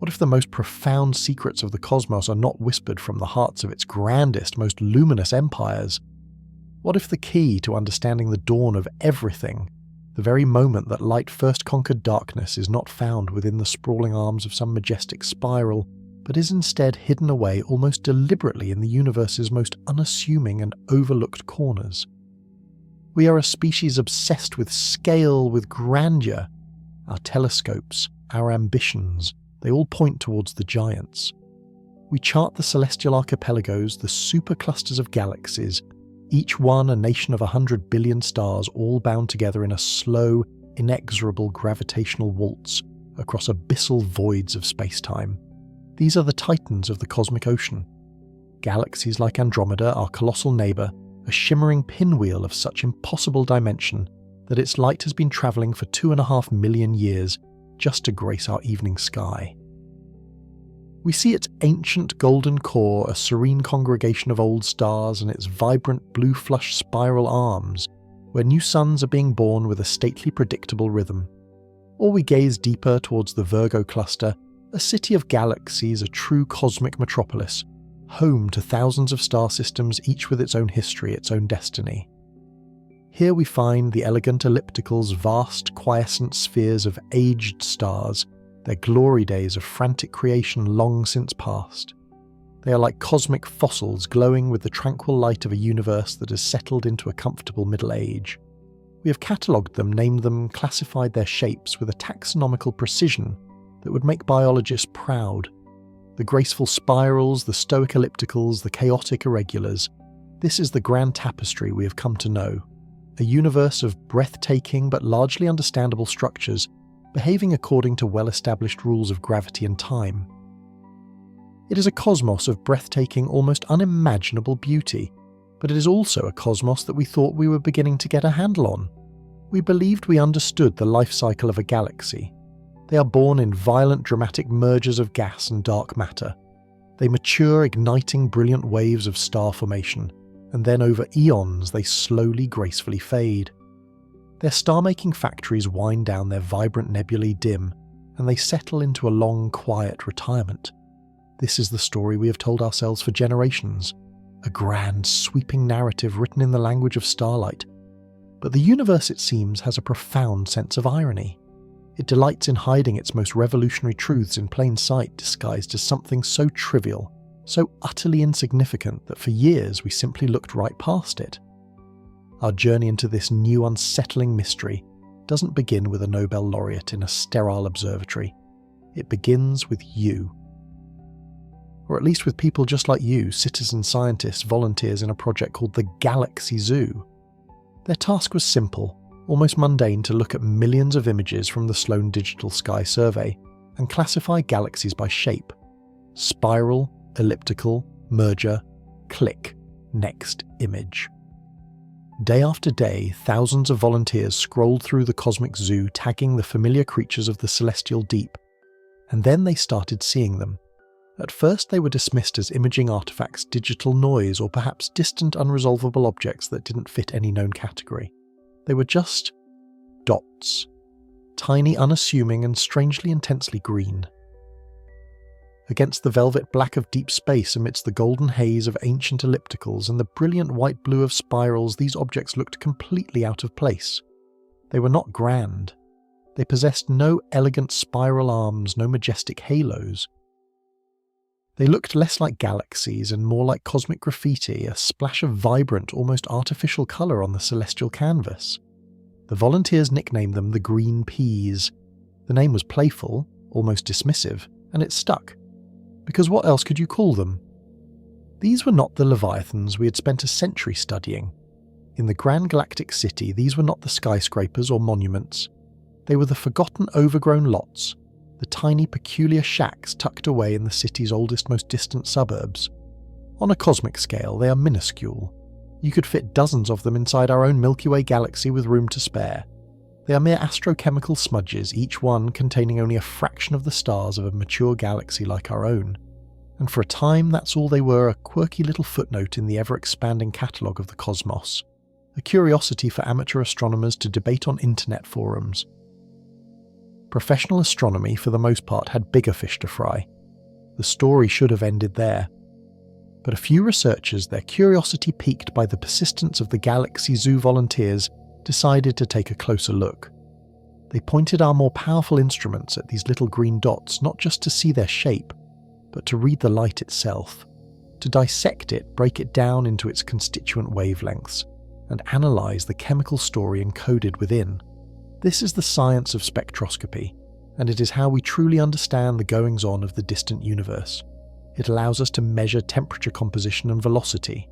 What if the most profound secrets of the cosmos are not whispered from the hearts of its grandest, most luminous empires? What if the key to understanding the dawn of everything, the very moment that light first conquered darkness, is not found within the sprawling arms of some majestic spiral, but is instead hidden away almost deliberately in the universe's most unassuming and overlooked corners? We are a species obsessed with scale, with grandeur. Our telescopes, our ambitions, they all point towards the giants. We chart the celestial archipelagos, the superclusters of galaxies, each one a nation of 100 billion stars, all bound together in a slow, inexorable gravitational waltz across abyssal voids of space-time. These are the titans of the cosmic ocean. Galaxies like Andromeda, our colossal neighbour, a shimmering pinwheel of such impossible dimension that its light has been travelling for 2.5 million years just to grace our evening sky. We see its ancient golden core, a serene congregation of old stars, and its vibrant blue flush spiral arms, where new suns are being born with a stately predictable rhythm. Or we gaze deeper towards the Virgo cluster, a city of galaxies, a true cosmic metropolis, home to thousands of star systems, each with its own history, its own destiny. Here we find the elegant ellipticals, vast quiescent spheres of aged stars, their glory days of frantic creation long since past. They are like cosmic fossils glowing with the tranquil light of a universe that has settled into a comfortable middle age. We have catalogued them, named them, classified their shapes with a taxonomical precision that would make biologists proud. The graceful spirals, the stoic ellipticals, the chaotic irregulars. This is the grand tapestry we have come to know. A universe of breathtaking but largely understandable structures, behaving according to well-established rules of gravity and time. It is a cosmos of breathtaking, almost unimaginable beauty, but it is also a cosmos that we thought we were beginning to get a handle on. We believed we understood the life cycle of a galaxy. They are born in violent, dramatic mergers of gas and dark matter. They mature, igniting brilliant waves of star formation, and then over eons they slowly, gracefully fade. Their star-making factories wind down, their vibrant nebulae dim, and they settle into a long, quiet retirement. This is the story we have told ourselves for generations, a grand, sweeping narrative written in the language of starlight. But the universe, it seems, has a profound sense of irony. It delights in hiding its most revolutionary truths in plain sight, disguised as something so trivial, so utterly insignificant that for years we simply looked right past it. Our journey into this new unsettling mystery doesn't begin with a Nobel laureate in a sterile observatory. It begins with you. Or at least with people just like you, citizen scientists, volunteers in a project called the Galaxy Zoo. Their task was simple, almost mundane, to look at millions of images from the Sloan Digital Sky Survey and classify galaxies by shape. Spiral, elliptical, merger, click, next image. Day after day, thousands of volunteers scrolled through the cosmic zoo, tagging the familiar creatures of the celestial deep. And then they started seeing them. At first they were dismissed as imaging artifacts, digital noise, or perhaps distant unresolvable objects that didn't fit any known category. They were just dots. Tiny, unassuming, and strangely intensely green. Against the velvet black of deep space, amidst the golden haze of ancient ellipticals and the brilliant white-blue of spirals, these objects looked completely out of place. They were not grand. They possessed no elegant spiral arms, no majestic halos. They looked less like galaxies and more like cosmic graffiti, a splash of vibrant, almost artificial colour on the celestial canvas. The volunteers nicknamed them the Green Peas. The name was playful, almost dismissive, and it stuck. Because what else could you call them? These were not the Leviathans we had spent a century studying. In the grand galactic city, these were not the skyscrapers or monuments. They were the forgotten, overgrown lots, the tiny, peculiar shacks tucked away in the city's oldest, most distant suburbs. On a cosmic scale, they are minuscule. You could fit dozens of them inside our own Milky Way galaxy with room to spare. They are mere astrochemical smudges, each one containing only a fraction of the stars of a mature galaxy like our own. And for a time, that's all they were, a quirky little footnote in the ever-expanding catalogue of the cosmos. A curiosity for amateur astronomers to debate on internet forums. Professional astronomy, for the most part, had bigger fish to fry. The story should have ended there. But a few researchers, their curiosity piqued by the persistence of the Galaxy Zoo volunteers, decided to take a closer look. They pointed our more powerful instruments at these little green dots, not just to see their shape, but to read the light itself, to dissect it, break it down into its constituent wavelengths, and analyse the chemical story encoded within. This is the science of spectroscopy, and it is how we truly understand the goings-on of the distant universe. It allows us to measure temperature composition and velocity.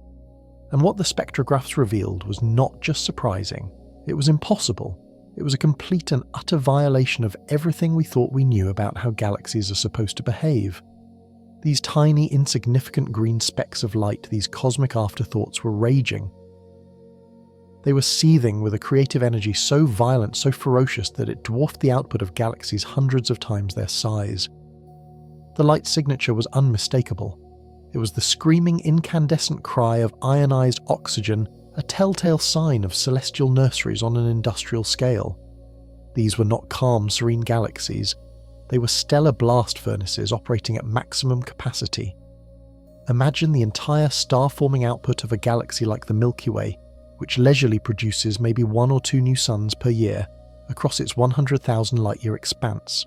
And what the spectrographs revealed was not just surprising, it was impossible. It was a complete and utter violation of everything we thought we knew about how galaxies are supposed to behave. These tiny, insignificant green specks of light, these cosmic afterthoughts, were raging. They were seething with a creative energy so violent, so ferocious, that it dwarfed the output of galaxies hundreds of times their size. The light signature was unmistakable. It was the screaming, incandescent cry of ionized oxygen, a telltale sign of celestial nurseries on an industrial scale. These were not calm, serene galaxies. They were stellar blast furnaces operating at maximum capacity. Imagine the entire star-forming output of a galaxy like the Milky Way, which leisurely produces maybe 1 or 2 new suns per year across its 100,000 light-year expanse.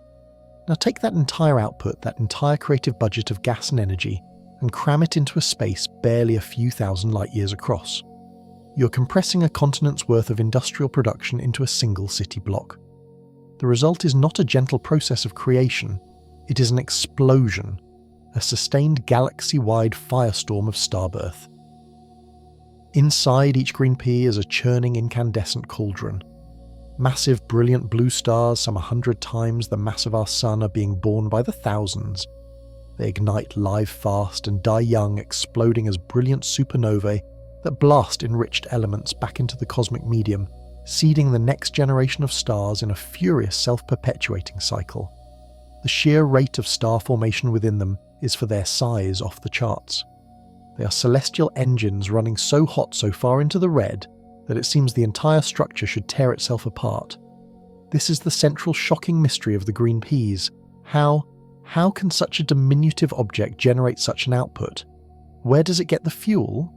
Now take that entire output, that entire creative budget of gas and energy, and cram it into a space barely a few thousand light-years across. You're compressing a continent's worth of industrial production into a single city block. The result is not a gentle process of creation, it is an explosion, a sustained galaxy-wide firestorm of starbirth. Inside each green pea is a churning incandescent cauldron. Massive, brilliant blue stars, some 100 times the mass of our sun, are being born by the thousands. They ignite live fast and die young, exploding as brilliant supernovae that blast enriched elements back into the cosmic medium, seeding the next generation of stars in a furious self-perpetuating cycle. The sheer rate of star formation within them is, for their size, off the charts. They are celestial engines running so hot so far into the red that it seems the entire structure should tear itself apart. This is the central shocking mystery of the green peas. How can such a diminutive object generate such an output? Where does it get the fuel?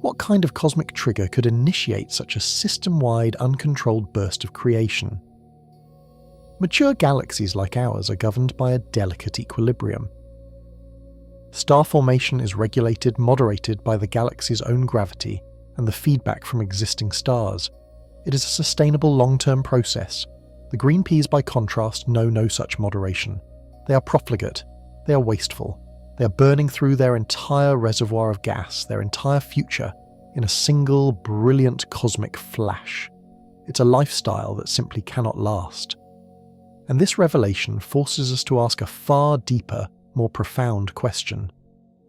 What kind of cosmic trigger could initiate such a system-wide, uncontrolled burst of creation? Mature galaxies like ours are governed by a delicate equilibrium. Star formation is regulated, moderated by the galaxy's own gravity and the feedback from existing stars. It is a sustainable long-term process. The green peas, by contrast, know no such moderation. They are profligate, they are wasteful, they are burning through their entire reservoir of gas, their entire future, in a single, brilliant cosmic flash. It's a lifestyle that simply cannot last. And this revelation forces us to ask a far deeper, more profound question.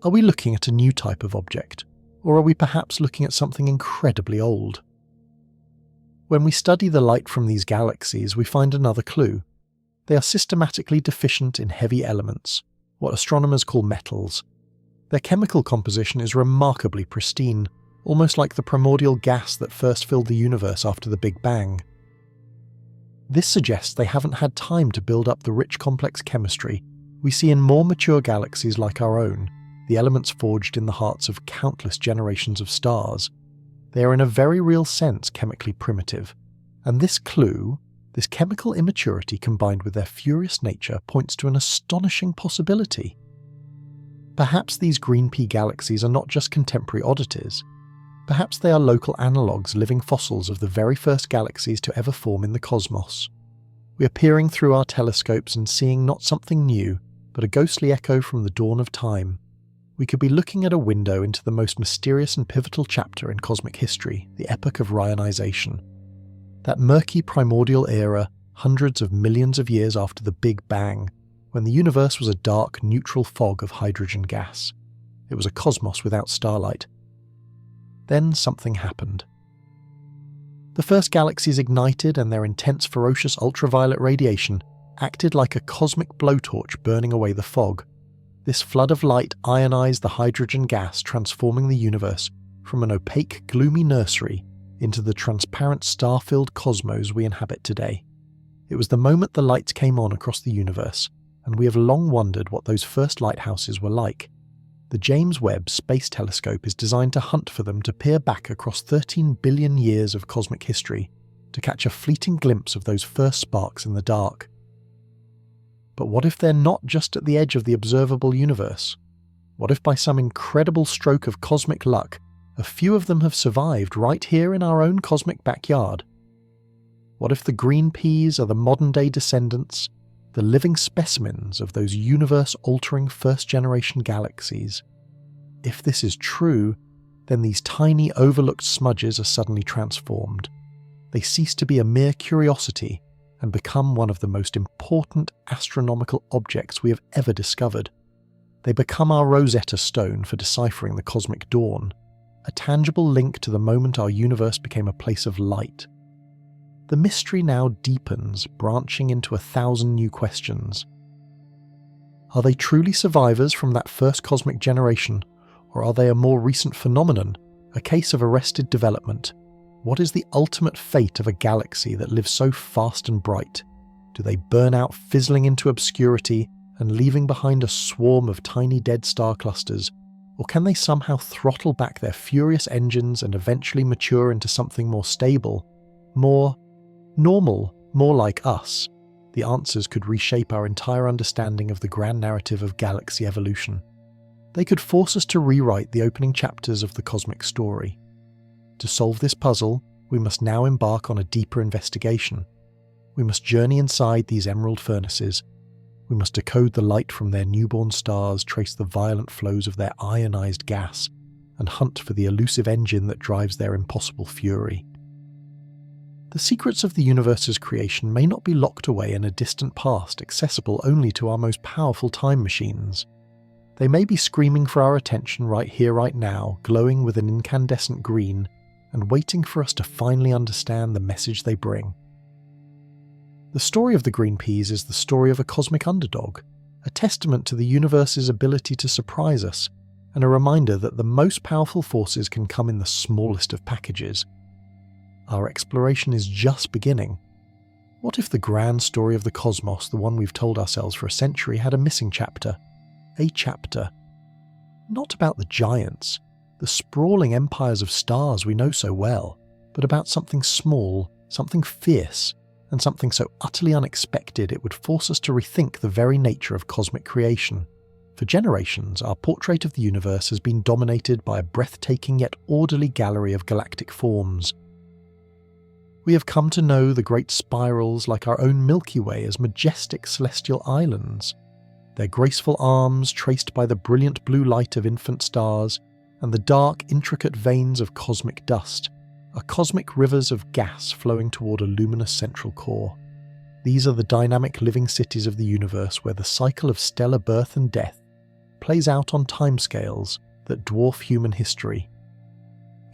Are we looking at a new type of object? Or are we perhaps looking at something incredibly old? When we study the light from these galaxies, we find another clue. They are systematically deficient in heavy elements, what astronomers call metals. Their chemical composition is remarkably pristine, almost like the primordial gas that first filled the universe after the Big Bang. This suggests they haven't had time to build up the rich complex chemistry we see in more mature galaxies like our own, the elements forged in the hearts of countless generations of stars. They are in a very real sense chemically primitive, and this clue, this chemical immaturity combined with their furious nature, points to an astonishing possibility. Perhaps these green pea galaxies are not just contemporary oddities. Perhaps they are local analogues, living fossils of the very first galaxies to ever form in the cosmos. We are peering through our telescopes and seeing not something new, but a ghostly echo from the dawn of time. We could be looking at a window into the most mysterious and pivotal chapter in cosmic history, the epoch of rionization. That murky primordial era, hundreds of millions of years after the Big Bang, when the universe was a dark, neutral fog of hydrogen gas. It was a cosmos without starlight. Then something happened. The first galaxies ignited, and their intense, ferocious ultraviolet radiation acted like a cosmic blowtorch burning away the fog. This flood of light ionized the hydrogen gas, transforming the universe from an opaque, gloomy nursery into the transparent, star-filled cosmos we inhabit today. It was the moment the lights came on across the universe, and we have long wondered what those first lighthouses were like. The James Webb Space Telescope is designed to hunt for them, to peer back across 13 billion years of cosmic history, to catch a fleeting glimpse of those first sparks in the dark. But what if they're not just at the edge of the observable universe? What if by some incredible stroke of cosmic luck, a few of them have survived right here in our own cosmic backyard? What if the green peas are the modern-day descendants, the living specimens of those universe-altering first-generation galaxies? If this is true, then these tiny overlooked smudges are suddenly transformed. They cease to be a mere curiosity and become one of the most important astronomical objects we have ever discovered. They become our Rosetta Stone for deciphering the cosmic dawn, a tangible link to the moment our universe became a place of light. The mystery now deepens, branching into 1,000 new questions. Are they truly survivors from that first cosmic generation, or are they a more recent phenomenon, a case of arrested development? What is the ultimate fate of a galaxy that lives so fast and bright? Do they burn out, fizzling into obscurity and leaving behind a swarm of tiny dead star clusters, or can they somehow throttle back their furious engines and eventually mature into something more stable, more normal, more like us? The answers could reshape our entire understanding of the grand narrative of galaxy evolution. They could force us to rewrite the opening chapters of the cosmic story. To solve this puzzle, we must now embark on a deeper investigation. We must journey inside these emerald furnaces. We must decode the light from their newborn stars, trace the violent flows of their ionized gas, and hunt for the elusive engine that drives their impossible fury. The secrets of the universe's creation may not be locked away in a distant past, accessible only to our most powerful time machines. They may be screaming for our attention right here, right now, glowing with an incandescent green, and waiting for us to finally understand the message they bring. The story of the green peas is the story of a cosmic underdog, a testament to the universe's ability to surprise us, and a reminder that the most powerful forces can come in the smallest of packages. Our exploration is just beginning. What if the grand story of the cosmos, the one we've told ourselves for a century, had a missing chapter? A chapter. Not about the giants, the sprawling empires of stars we know so well, but about something small, something fierce, and something so utterly unexpected it would force us to rethink the very nature of cosmic creation. For generations, our portrait of the universe has been dominated by a breathtaking yet orderly gallery of galactic forms. We have come to know the great spirals like our own Milky Way as majestic celestial islands, their graceful arms traced by the brilliant blue light of infant stars, and the dark, intricate veins of cosmic dust, are cosmic rivers of gas flowing toward a luminous central core. These are the dynamic living cities of the universe where the cycle of stellar birth and death plays out on timescales that dwarf human history.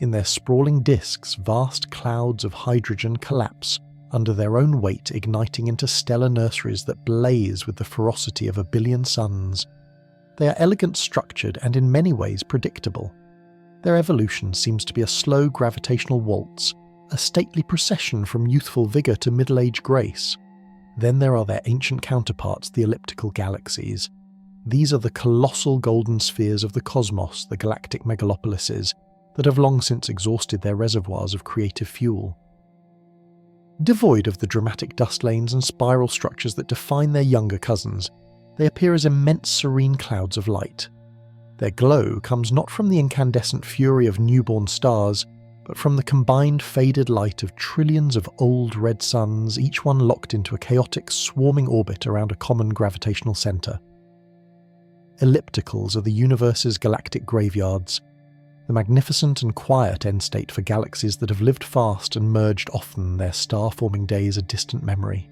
In their sprawling disks, vast clouds of hydrogen collapse under their own weight, igniting into stellar nurseries that blaze with the ferocity of a billion suns. They are elegant, structured, and in many ways predictable. Their evolution seems to be a slow gravitational waltz, a stately procession from youthful vigour to middle-age grace. Then there are their ancient counterparts, the elliptical galaxies. These are the colossal golden spheres of the cosmos, the galactic megalopolises, that have long since exhausted their reservoirs of creative fuel. Devoid of the dramatic dust lanes and spiral structures that define their younger cousins, they appear as immense serene clouds of light. Their glow comes not from the incandescent fury of newborn stars, but from the combined faded light of trillions of old red suns, each one locked into a chaotic, swarming orbit around a common gravitational centre. Ellipticals are the universe's galactic graveyards, the magnificent and quiet end state for galaxies that have lived fast and merged often, their star-forming days a distant memory.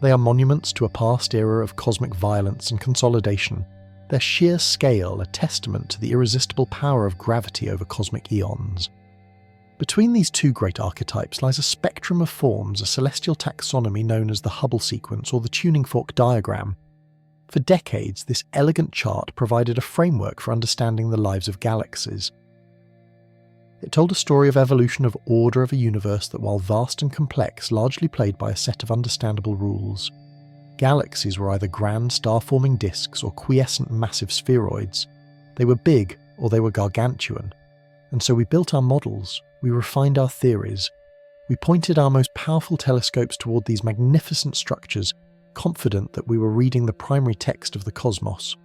They are monuments to a past era of cosmic violence and consolidation, their sheer scale a testament to the irresistible power of gravity over cosmic eons. Between these two great archetypes lies a spectrum of forms, a celestial taxonomy known as the Hubble sequence or the tuning fork diagram. For decades, this elegant chart provided a framework for understanding the lives of galaxies. It told a story of evolution of order of a universe that, while vast and complex, largely played by a set of understandable rules. Galaxies were either grand star-forming disks or quiescent massive spheroids. They were big or they were gargantuan. And so we built our models, we refined our theories, we pointed our most powerful telescopes toward these magnificent structures, confident that we were reading the primary text of the cosmos.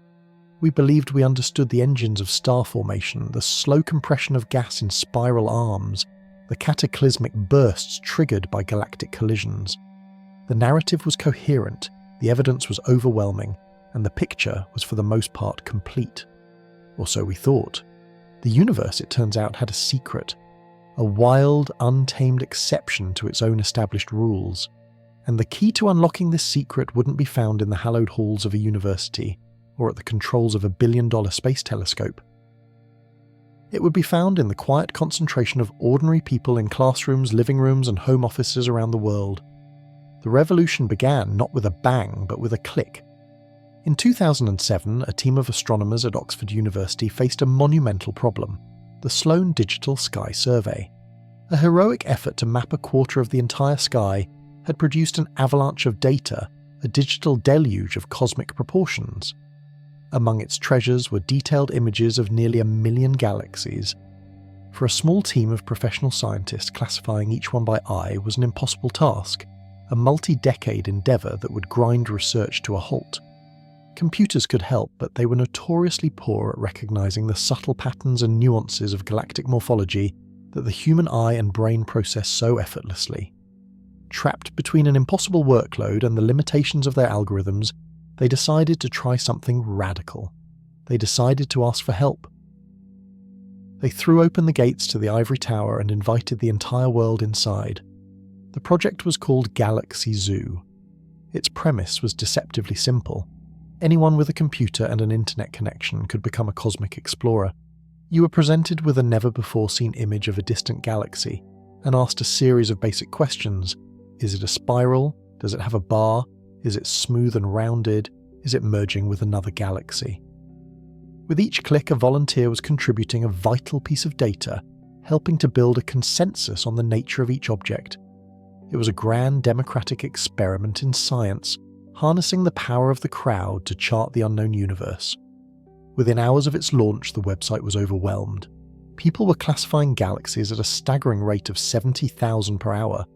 We believed we understood the engines of star formation, the slow compression of gas in spiral arms, the cataclysmic bursts triggered by galactic collisions. The narrative was coherent, the evidence was overwhelming, and the picture was for the most part complete. Or so we thought. The universe, it turns out, had a secret, a wild, untamed exception to its own established rules. And the key to unlocking this secret wouldn't be found in the hallowed halls of a university or at the controls of a billion-dollar space telescope. It would be found in the quiet concentration of ordinary people in classrooms, living rooms, and home offices around the world. The revolution began not with a bang, but with a click. In 2007, a team of astronomers at Oxford University faced a monumental problem: the Sloan Digital Sky Survey. A heroic effort to map a quarter of the entire sky had produced an avalanche of data, a digital deluge of cosmic proportions. Among its treasures were detailed images of nearly 1 million galaxies. For a small team of professional scientists, classifying each one by eye was an impossible task, a multi-decade endeavour that would grind research to a halt. Computers could help, but they were notoriously poor at recognising the subtle patterns and nuances of galactic morphology that the human eye and brain process so effortlessly. Trapped between an impossible workload and the limitations of their algorithms, they decided to try something radical. They decided to ask for help. They threw open the gates to the ivory tower and invited the entire world inside. The project was called Galaxy Zoo. Its premise was deceptively simple. Anyone with a computer and an internet connection could become a cosmic explorer. You were presented with a never-before-seen image of a distant galaxy and asked a series of basic questions. Is it a spiral? Does it have a bar? Is it smooth and rounded? Is it merging with another galaxy? With each click, a volunteer was contributing a vital piece of data, helping to build a consensus on the nature of each object. It was a grand democratic experiment in science, harnessing the power of the crowd to chart the unknown universe. Within hours of its launch, the website was overwhelmed. People were classifying galaxies at a staggering rate of 70,000 per hour.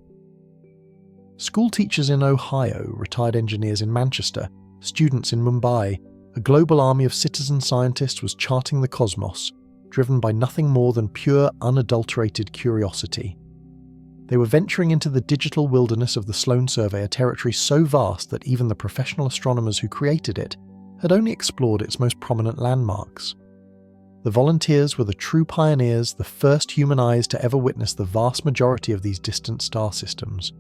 School teachers in Ohio, retired engineers in Manchester, students in Mumbai, a global army of citizen scientists was charting the cosmos, driven by nothing more than pure, unadulterated curiosity. They were venturing into the digital wilderness of the Sloan Survey, a territory so vast that even the professional astronomers who created it had only explored its most prominent landmarks. The volunteers were the true pioneers, the first human eyes to ever witness the vast majority of these distant star systems.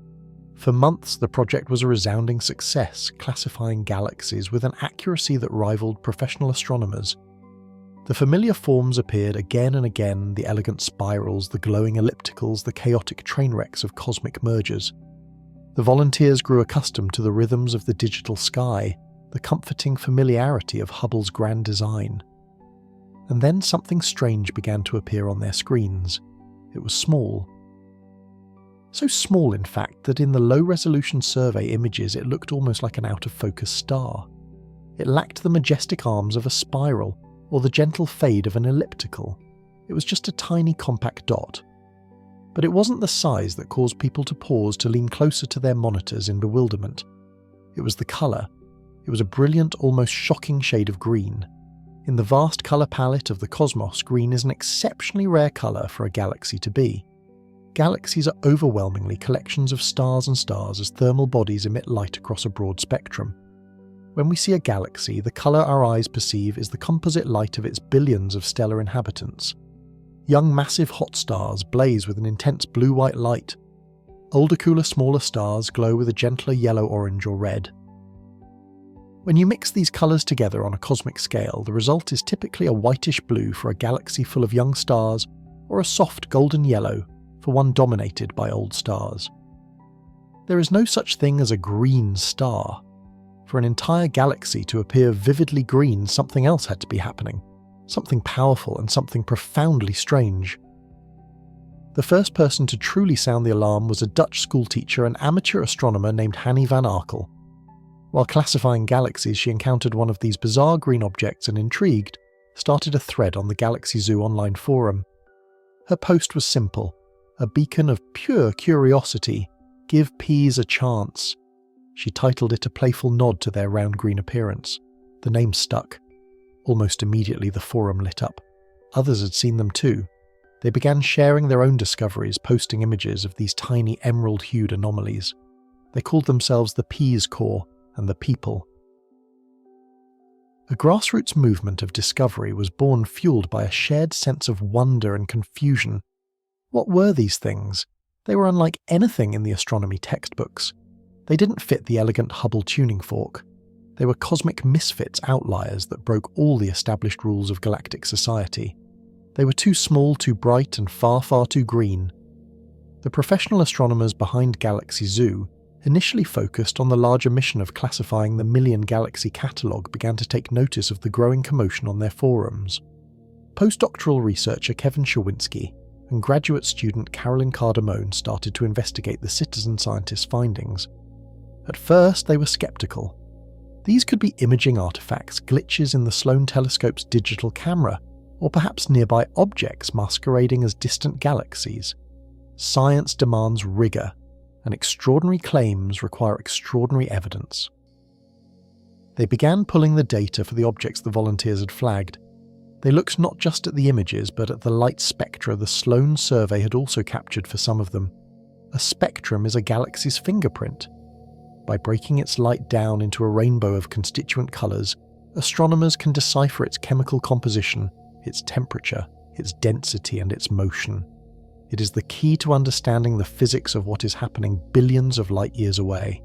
For months, the project was a resounding success, classifying galaxies with an accuracy that rivaled professional astronomers. The familiar forms appeared again and again, the elegant spirals, the glowing ellipticals, the chaotic train wrecks of cosmic mergers. The volunteers grew accustomed to the rhythms of the digital sky, the comforting familiarity of Hubble's grand design. And then something strange began to appear on their screens. It was small. So small, in fact, that in the low-resolution survey images it looked almost like an out-of-focus star. It lacked the majestic arms of a spiral, or the gentle fade of an elliptical. It was just a tiny compact dot. But it wasn't the size that caused people to pause to lean closer to their monitors in bewilderment. It was the colour. It was a brilliant, almost shocking shade of green. In the vast colour palette of the cosmos, green is an exceptionally rare colour for a galaxy to be. Galaxies are overwhelmingly collections of stars and stars as thermal bodies emit light across a broad spectrum. When we see a galaxy, the colour our eyes perceive is the composite light of its billions of stellar inhabitants. Young massive hot stars blaze with an intense blue-white light. Older, cooler, smaller stars glow with a gentler yellow, orange or red. When you mix these colours together on a cosmic scale, the result is typically a whitish blue for a galaxy full of young stars, or a soft golden yellow for one dominated by old stars. There is no such thing as a green star. For an entire galaxy to appear vividly green, something else had to be happening. Something powerful and something profoundly strange. The first person to truly sound the alarm was a Dutch schoolteacher and amateur astronomer named Hanny van Arkel. While classifying galaxies, she encountered one of these bizarre green objects and, intrigued, started a thread on the Galaxy Zoo online forum. Her post was simple, a beacon of pure curiosity: "Give peas a chance." She titled it a playful nod to their round green appearance. The name stuck. Almost immediately the forum lit up. Others had seen them too. They began sharing their own discoveries, posting images of these tiny emerald-hued anomalies. They called themselves the Peas Corps and the People. A grassroots movement of discovery was born, fueled by a shared sense of wonder and confusion. What were these things? They were unlike anything in the astronomy textbooks. They didn't fit the elegant Hubble tuning fork. They were cosmic misfits, outliers that broke all the established rules of galactic society. They were too small, too bright, and far, far too green. The professional astronomers behind Galaxy Zoo, initially focused on the larger mission of classifying the Million Galaxy catalogue, began to take notice of the growing commotion on their forums. Postdoctoral researcher Kevin Shawinski and graduate student Carolyn Cardamone started to investigate the citizen scientists' findings. At first, they were skeptical. These could be imaging artifacts, glitches in the Sloan telescope's digital camera, or perhaps nearby objects masquerading as distant galaxies. Science demands rigour, and extraordinary claims require extraordinary evidence. They began pulling the data for the objects the volunteers had flagged. They looked not just at the images, but at the light spectra the Sloan survey had also captured for some of them. A spectrum is a galaxy's fingerprint. By breaking its light down into a rainbow of constituent colours, astronomers can decipher its chemical composition, its temperature, its density, and its motion. It is the key to understanding the physics of what is happening billions of light years away.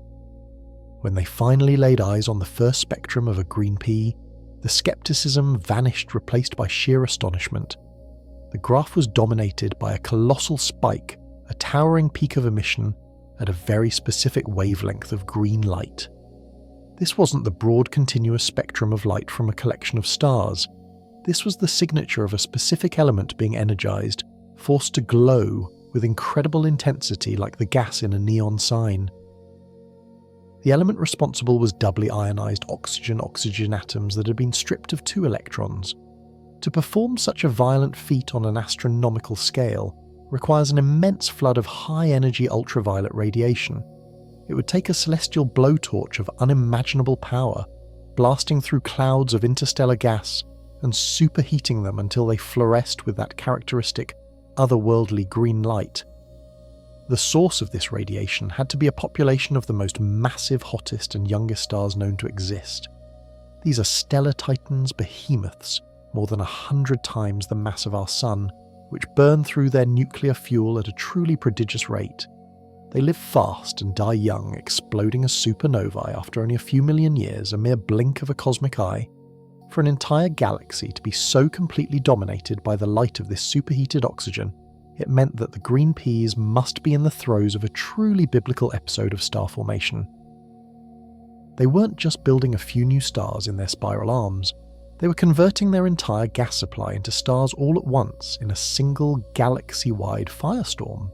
When they finally laid eyes on the first spectrum of a green pea, the skepticism vanished, replaced by sheer astonishment. The graph was dominated by a colossal spike, a towering peak of emission, at a very specific wavelength of green light. This wasn't the broad continuous spectrum of light from a collection of stars. This was the signature of a specific element being energized, forced to glow with incredible intensity like the gas in a neon sign. The element responsible was doubly ionized oxygen-oxygen atoms that had been stripped of 2 electrons. To perform such a violent feat on an astronomical scale requires an immense flood of high-energy ultraviolet radiation. It would take a celestial blowtorch of unimaginable power, blasting through clouds of interstellar gas and superheating them until they fluoresced with that characteristic otherworldly green light. The source of this radiation had to be a population of the most massive, hottest and youngest stars known to exist. These are stellar titans, behemoths, more than 100 times the mass of our Sun, which burn through their nuclear fuel at a truly prodigious rate. They live fast and die young, exploding as supernovae after only a few million years, a mere blink of a cosmic eye. For an entire galaxy to be so completely dominated by the light of this superheated oxygen, it meant that the green peas must be in the throes of a truly biblical episode of star formation. They weren't just building a few new stars in their spiral arms. They were converting their entire gas supply into stars all at once in a single galaxy-wide firestorm.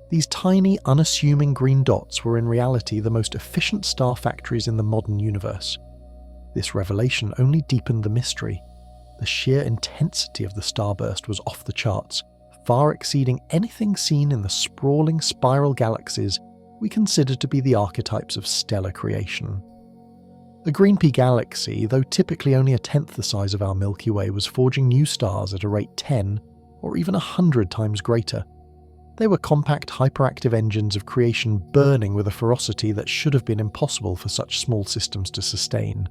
These tiny, unassuming green dots were in reality the most efficient star factories in the modern universe. This revelation only deepened the mystery. The sheer intensity of the starburst was off the charts, far exceeding anything seen in the sprawling spiral galaxies we consider to be the archetypes of stellar creation. The Green Pea Galaxy, though typically only a tenth the size of our Milky Way, was forging new stars at a rate 10 or even 100 times greater. They were compact, hyperactive engines of creation burning with a ferocity that should have been impossible for such small systems to sustain.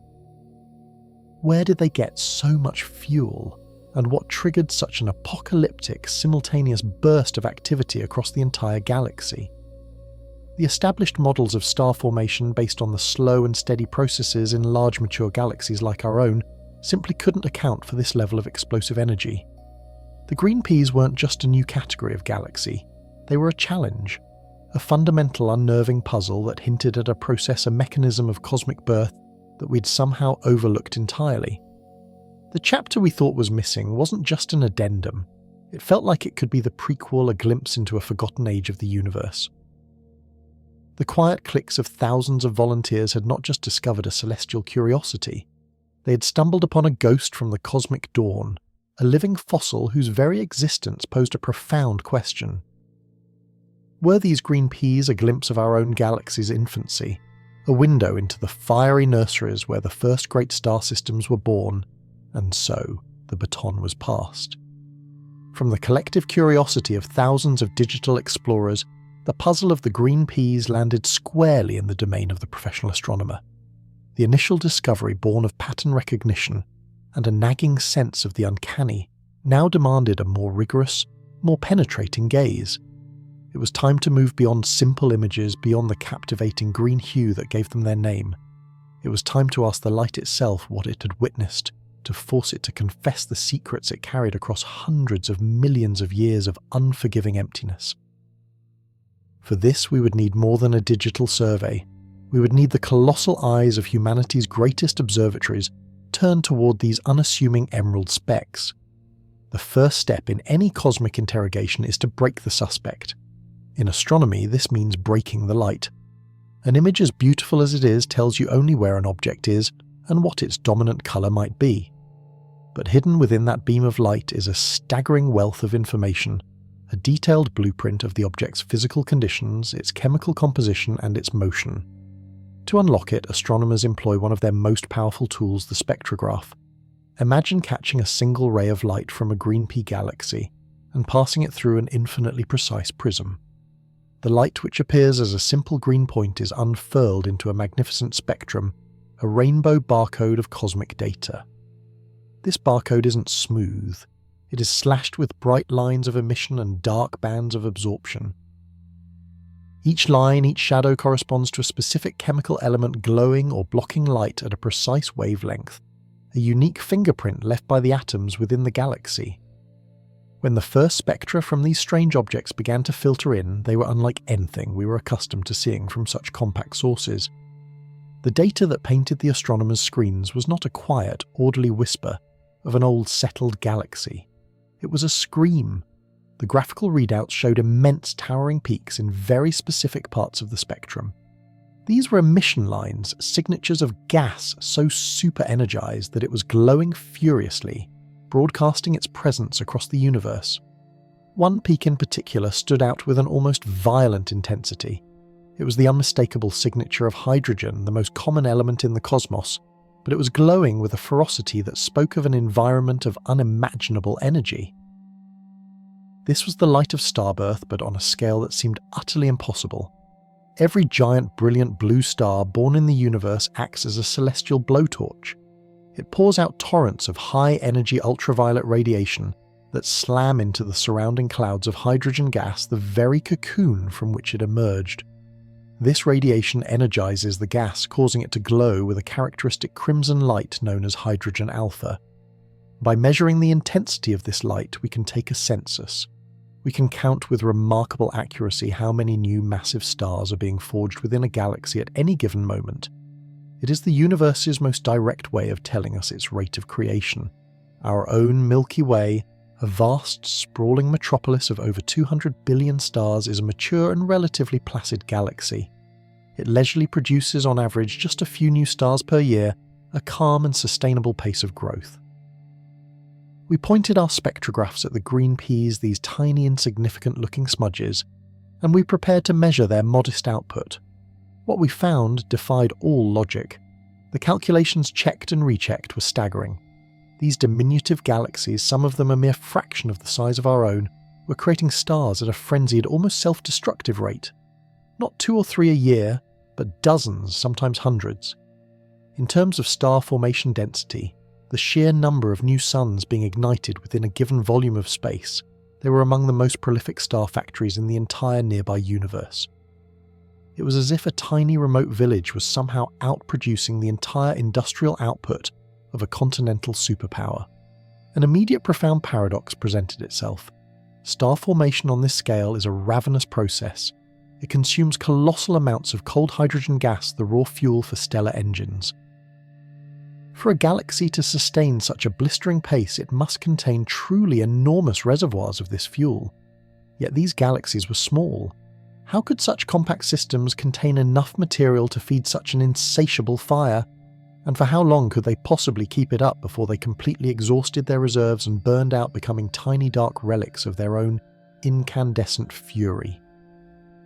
Where did they get so much fuel, and what triggered such an apocalyptic, simultaneous burst of activity across the entire galaxy? The established models of star formation based on the slow and steady processes in large mature galaxies like our own simply couldn't account for this level of explosive energy. The green peas weren't just a new category of galaxy, they were a challenge, a fundamental unnerving puzzle that hinted at a process, a mechanism of cosmic birth that we'd somehow overlooked entirely. The chapter we thought was missing wasn't just an addendum, It felt like it could be the prequel, a glimpse into a forgotten age of the universe. The quiet clicks of thousands of volunteers had not just discovered a celestial curiosity, they had stumbled upon a ghost from the cosmic dawn, a living fossil whose very existence posed a profound question. Were these green peas a glimpse of our own galaxy's infancy, a window into the fiery nurseries where the first great star systems were born, and so the baton was passed? From the collective curiosity of thousands of digital explorers, the puzzle of the green peas landed squarely in the domain of the professional astronomer. The initial discovery, born of pattern recognition and a nagging sense of the uncanny, now demanded a more rigorous, more penetrating gaze. It was time to move beyond simple images, beyond the captivating green hue that gave them their name. It was time to ask the light itself what it had witnessed, to force it to confess the secrets it carried across hundreds of millions of years of unforgiving emptiness. For this, we would need more than a digital survey. We would need the colossal eyes of humanity's greatest observatories turned toward these unassuming emerald specks. The first step in any cosmic interrogation is to break the suspect. In astronomy, this means breaking the light. An image as beautiful as it is tells you only where an object is and what its dominant color might be. But hidden within that beam of light is a staggering wealth of information, a detailed blueprint of the object's physical conditions, its chemical composition, and its motion. To unlock it, astronomers employ one of their most powerful tools, the spectrograph. Imagine catching a single ray of light from a Green Pea galaxy and passing it through an infinitely precise prism. The light which appears as a simple green point is unfurled into a magnificent spectrum, a rainbow barcode of cosmic data. This barcode isn't smooth. It is slashed with bright lines of emission and dark bands of absorption. Each line, each shadow corresponds to a specific chemical element glowing or blocking light at a precise wavelength, a unique fingerprint left by the atoms within the galaxy. When the first spectra from these strange objects began to filter in, they were unlike anything we were accustomed to seeing from such compact sources. The data that painted the astronomers' screens was not a quiet, orderly whisper of an old settled galaxy. It was a scream. The graphical readouts showed immense towering peaks in very specific parts of the spectrum. These were emission lines, signatures of gas so super-energized that it was glowing furiously, broadcasting its presence across the universe. One peak in particular stood out with an almost violent intensity. It was the unmistakable signature of hydrogen, the most common element in the cosmos, but it was glowing with a ferocity that spoke of an environment of unimaginable energy. This was the light of starbirth, but on a scale that seemed utterly impossible. Every giant, brilliant blue star born in the universe acts as a celestial blowtorch. It pours out torrents of high-energy ultraviolet radiation that slam into the surrounding clouds of hydrogen gas, the very cocoon from which it emerged. This radiation energizes the gas, causing it to glow with a characteristic crimson light known as hydrogen alpha. By measuring the intensity of this light, we can take a census. We can count with remarkable accuracy how many new massive stars are being forged within a galaxy at any given moment. It is the universe's most direct way of telling us its rate of creation. Our own Milky Way, a vast, sprawling metropolis of over 200 billion stars, is a mature and relatively placid galaxy. It leisurely produces on average just a few new stars per year, a calm and sustainable pace of growth. We pointed our spectrographs at the green peas, these tiny insignificant-looking smudges, and we prepared to measure their modest output. What we found defied all logic. The calculations checked and rechecked were staggering. These diminutive galaxies, some of them a mere fraction of the size of our own, were creating stars at a frenzied, almost self-destructive rate. Not 2 or 3 a year, but dozens, sometimes hundreds. In terms of star formation density, the sheer number of new suns being ignited within a given volume of space, they were among the most prolific star factories in the entire nearby universe. It was as if a tiny remote village was somehow outproducing the entire industrial output of a continental superpower. An immediate profound paradox presented itself. Star formation on this scale is a ravenous process. It consumes colossal amounts of cold hydrogen gas, the raw fuel for stellar engines. For a galaxy to sustain such a blistering pace, it must contain truly enormous reservoirs of this fuel. Yet these galaxies were small. How could such compact systems contain enough material to feed such an insatiable fire? And for how long could they possibly keep it up before they completely exhausted their reserves and burned out, becoming tiny dark relics of their own incandescent fury?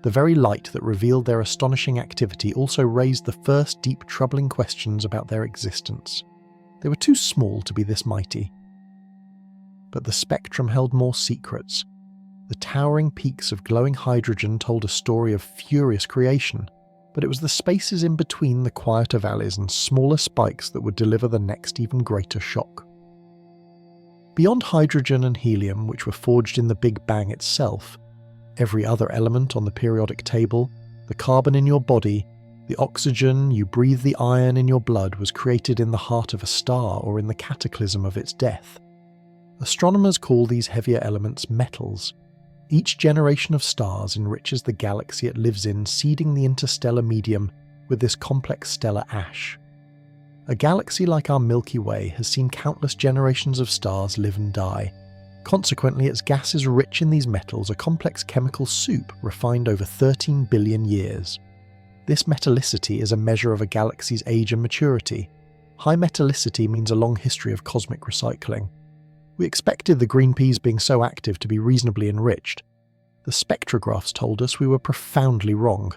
The very light that revealed their astonishing activity also raised the first deep troubling questions about their existence. They were too small to be this mighty. But the spectrum held more secrets. The towering peaks of glowing hydrogen told a story of furious creation, but it was the spaces in between the quieter valleys and smaller spikes that would deliver the next even greater shock. Beyond hydrogen and helium, which were forged in the Big Bang itself, every other element on the periodic table, the carbon in your body, the oxygen you breathe, the iron in your blood, was created in the heart of a star or in the cataclysm of its death. Astronomers call these heavier elements metals. Each generation of stars enriches the galaxy it lives in, seeding the interstellar medium with this complex stellar ash. A galaxy like our Milky Way has seen countless generations of stars live and die. Consequently, its gases rich in these metals, a complex chemical soup refined over 13 billion years. This metallicity is a measure of a galaxy's age and maturity. High metallicity means a long history of cosmic recycling. We expected the green peas being so active to be reasonably enriched. The spectrographs told us we were profoundly wrong.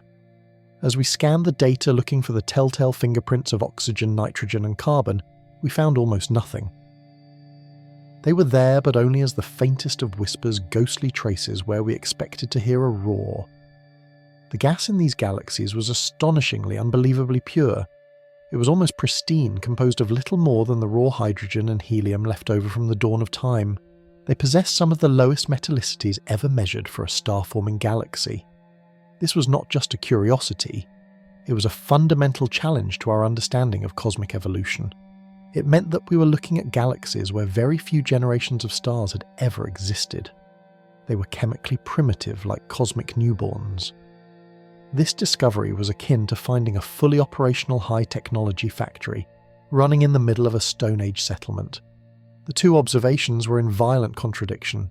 As we scanned the data looking for the telltale fingerprints of oxygen, nitrogen and carbon, we found almost nothing. They were there, but only as the faintest of whispers, ghostly traces where we expected to hear a roar. The gas in these galaxies was astonishingly, unbelievably pure. It was almost pristine, composed of little more than the raw hydrogen and helium left over from the dawn of time. They possessed some of the lowest metallicities ever measured for a star-forming galaxy. This was not just a curiosity. It was a fundamental challenge to our understanding of cosmic evolution. It meant that we were looking at galaxies where very few generations of stars had ever existed. They were chemically primitive, like cosmic newborns. This discovery was akin to finding a fully operational high-technology factory, running in the middle of a Stone Age settlement. The two observations were in violent contradiction.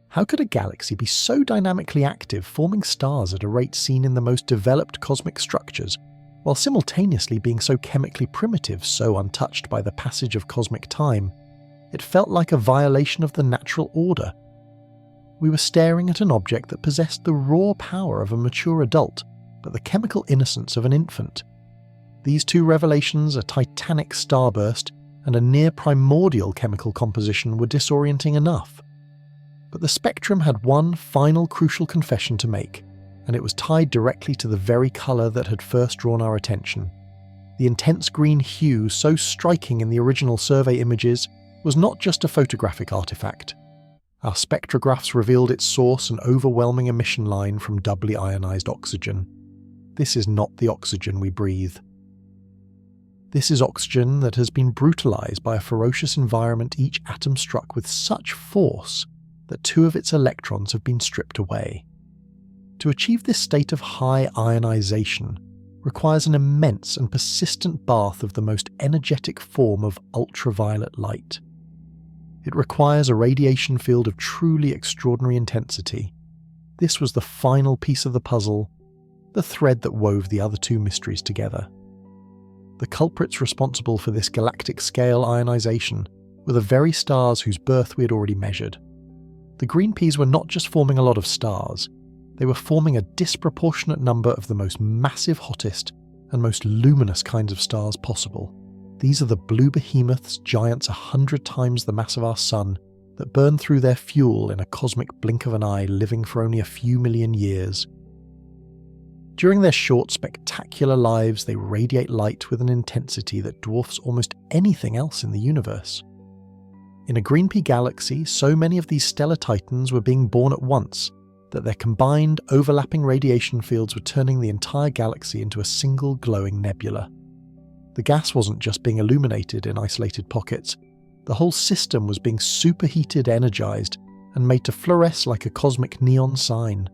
How could a galaxy be so dynamically active, forming stars at a rate seen in the most developed cosmic structures, while simultaneously being so chemically primitive, so untouched by the passage of cosmic time? It felt like a violation of the natural order. We were staring at an object that possessed the raw power of a mature adult, but the chemical innocence of an infant. These two revelations, a titanic starburst and a near primordial chemical composition, were disorienting enough. But the spectrum had one final crucial confession to make, and it was tied directly to the very colour that had first drawn our attention. The intense green hue, so striking in the original survey images, was not just a photographic artifact. Our spectrographs revealed its source, an overwhelming emission line from doubly ionised oxygen. This is not the oxygen we breathe. This is oxygen that has been brutalised by a ferocious environment, each atom struck with such force that 2 of its electrons have been stripped away. To achieve this state of high ionisation requires an immense and persistent bath of the most energetic form of ultraviolet light. It requires a radiation field of truly extraordinary intensity. This was the final piece of the puzzle, the thread that wove the other 2 mysteries together. The culprits responsible for this galactic-scale ionisation were the very stars whose birth we had already measured. The green peas were not just forming a lot of stars, they were forming a disproportionate number of the most massive, hottest, and most luminous kinds of stars possible. These are the blue behemoths, giants 100 times the mass of our Sun, that burn through their fuel in a cosmic blink of an eye, living for only a few million years. During their short, spectacular lives, they radiate light with an intensity that dwarfs almost anything else in the universe. In a Green Pea galaxy, so many of these stellar titans were being born at once that their combined, overlapping radiation fields were turning the entire galaxy into a single glowing nebula. The gas wasn't just being illuminated in isolated pockets, the whole system was being superheated, energized, and made to fluoresce like a cosmic neon sign.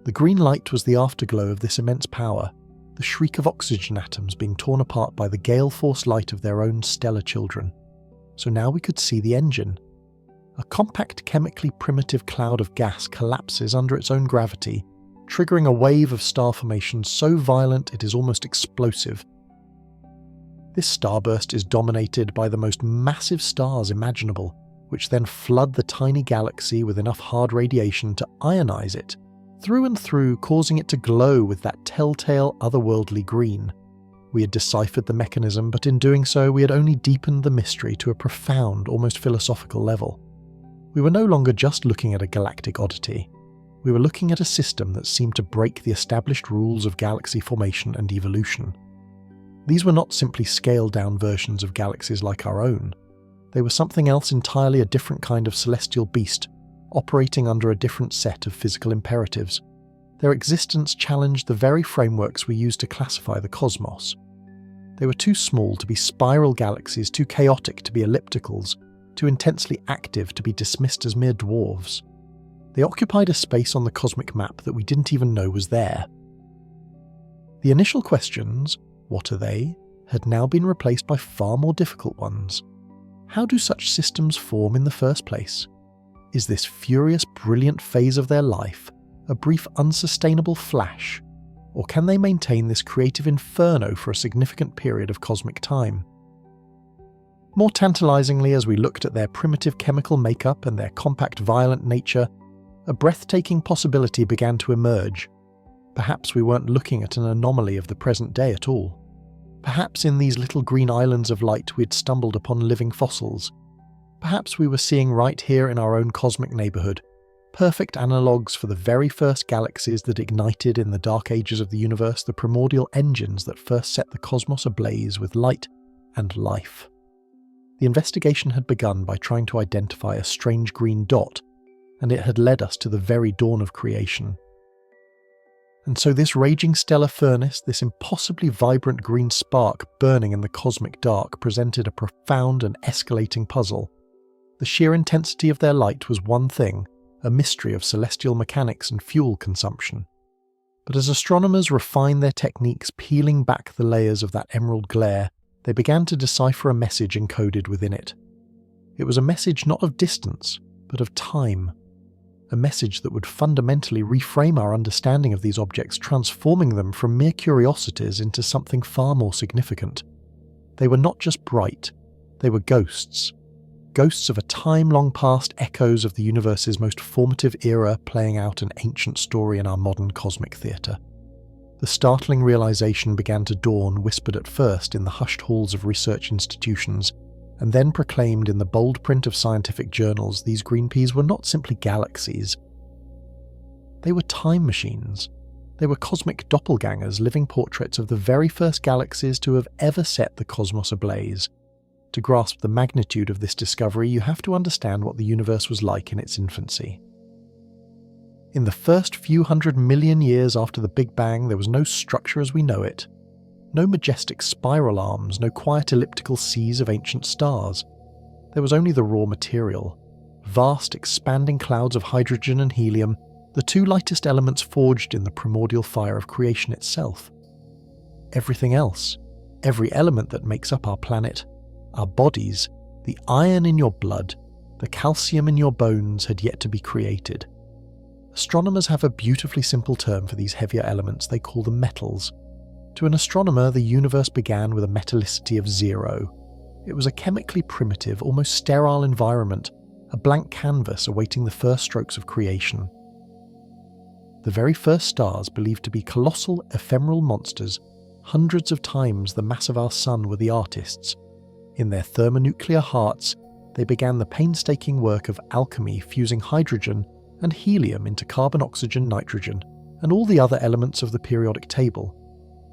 The green light was the afterglow of this immense power. the shriek of oxygen atoms being torn apart by the gale-force light of their own stellar children. So now we could see the engine. A compact, chemically primitive cloud of gas collapses under its own gravity, triggering a wave of star formation so violent it is almost explosive. This starburst is dominated by the most massive stars imaginable, which then flood the tiny galaxy with enough hard radiation to ionize it, through and through, causing it to glow with that telltale otherworldly green. We had deciphered the mechanism, but in doing so we had only deepened the mystery to a profound, almost philosophical level. We were no longer just looking at a galactic oddity. We were looking at a system that seemed to break the established rules of galaxy formation and evolution. These were not simply scaled-down versions of galaxies like our own. They were something else entirely, a different kind of celestial beast, operating under a different set of physical imperatives. Their existence challenged the very frameworks we use to classify the cosmos. They were too small to be spiral galaxies, too chaotic to be ellipticals, too intensely active to be dismissed as mere dwarves. They occupied a space on the cosmic map that we didn't even know was there. The initial questions, what are they, had now been replaced by far more difficult ones. How do such systems form in the first place? Is this furious, brilliant phase of their life a brief, unsustainable flash, or can they maintain this creative inferno for a significant period of cosmic time? More tantalizingly, as we looked at their primitive chemical makeup and their compact, violent nature, a breathtaking possibility began to emerge. Perhaps we weren't looking at an anomaly of the present day at all. Perhaps in these little green islands of light we had stumbled upon living fossils. Perhaps we were seeing right here in our own cosmic neighbourhood perfect analogues for the very first galaxies that ignited in the dark ages of the universe, the primordial engines that first set the cosmos ablaze with light and life. The investigation had begun by trying to identify a strange green dot, and it had led us to the very dawn of creation. And so this raging stellar furnace, this impossibly vibrant green spark burning in the cosmic dark, presented a profound and escalating puzzle. The sheer intensity of their light was one thing, a mystery of celestial mechanics and fuel consumption. But as astronomers refined their techniques, peeling back the layers of that emerald glare, they began to decipher a message encoded within it. It was a message not of distance, but of time. A message that would fundamentally reframe our understanding of these objects, transforming them from mere curiosities into something far more significant. They were not just bright, they were ghosts. Ghosts of a time long past, echoes of the universe's most formative era playing out an ancient story in our modern cosmic theatre. The startling realization began to dawn, whispered at first in the hushed halls of research institutions, and then proclaimed in the bold print of scientific journals. These green peas were not simply galaxies. They were time machines. They were cosmic doppelgangers, living portraits of the very first galaxies to have ever set the cosmos ablaze. To grasp the magnitude of this discovery, you have to understand what the universe was like in its infancy. In the first few 100 million years after the Big Bang, there was no structure as we know it. No majestic spiral arms, no quiet elliptical seas of ancient stars. There was only the raw material. Vast, expanding clouds of hydrogen and helium, the two lightest elements forged in the primordial fire of creation itself. Everything else, every element that makes up our planet, our bodies, the iron in your blood, the calcium in your bones had yet to be created. Astronomers have a beautifully simple term for these heavier elements. They call them metals. To an astronomer, the universe began with a metallicity of zero. It was a chemically primitive, almost sterile environment, a blank canvas awaiting the first strokes of creation. The very first stars, believed to be colossal, ephemeral monsters, hundreds of times the mass of our sun, were the artists. In their thermonuclear hearts, they began the painstaking work of alchemy, fusing hydrogen and helium into carbon, oxygen, nitrogen, and all the other elements of the periodic table.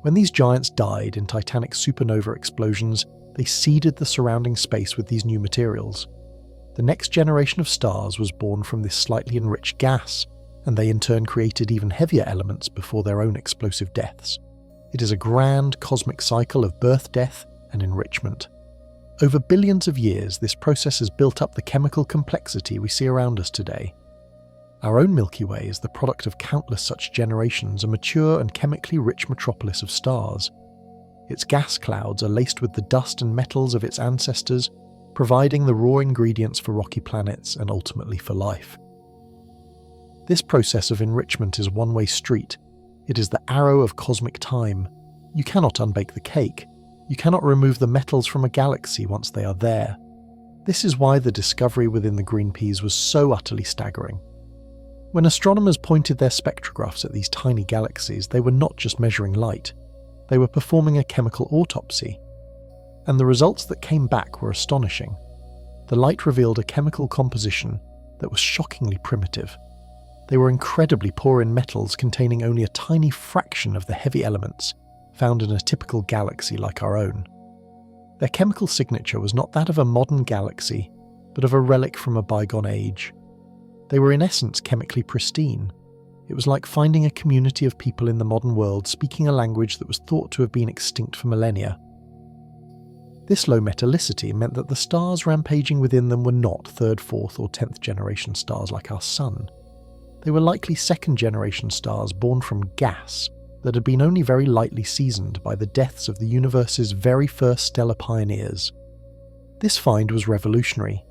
When these giants died in titanic supernova explosions, they seeded the surrounding space with these new materials. The next generation of stars was born from this slightly enriched gas, and they in turn created even heavier elements before their own explosive deaths. It is a grand cosmic cycle of birth, death, and enrichment. Over billions of years, this process has built up the chemical complexity we see around us today. Our own Milky Way is the product of countless such generations, a mature and chemically rich metropolis of stars. Its gas clouds are laced with the dust and metals of its ancestors, providing the raw ingredients for rocky planets and ultimately for life. This process of enrichment is a one-way street. It is the arrow of cosmic time. You cannot unbake the cake. You cannot remove the metals from a galaxy once they are there. This is why the discovery within the green peas was so utterly staggering. When astronomers pointed their spectrographs at these tiny galaxies, they were not just measuring light. They were performing a chemical autopsy. And the results that came back were astonishing. The light revealed a chemical composition that was shockingly primitive. They were incredibly poor in metals, containing only a tiny fraction of the heavy elements found in a typical galaxy like our own. Their chemical signature was not that of a modern galaxy, but of a relic from a bygone age. They were in essence chemically pristine. It was like finding a community of people in the modern world speaking a language that was thought to have been extinct for millennia. This low metallicity meant that the stars rampaging within them were not 3rd, 4th or 10th generation stars like our Sun. They were likely 2nd generation stars born from gas that had been only very lightly seasoned by the deaths of the universe's very first stellar pioneers. This find was revolutionary.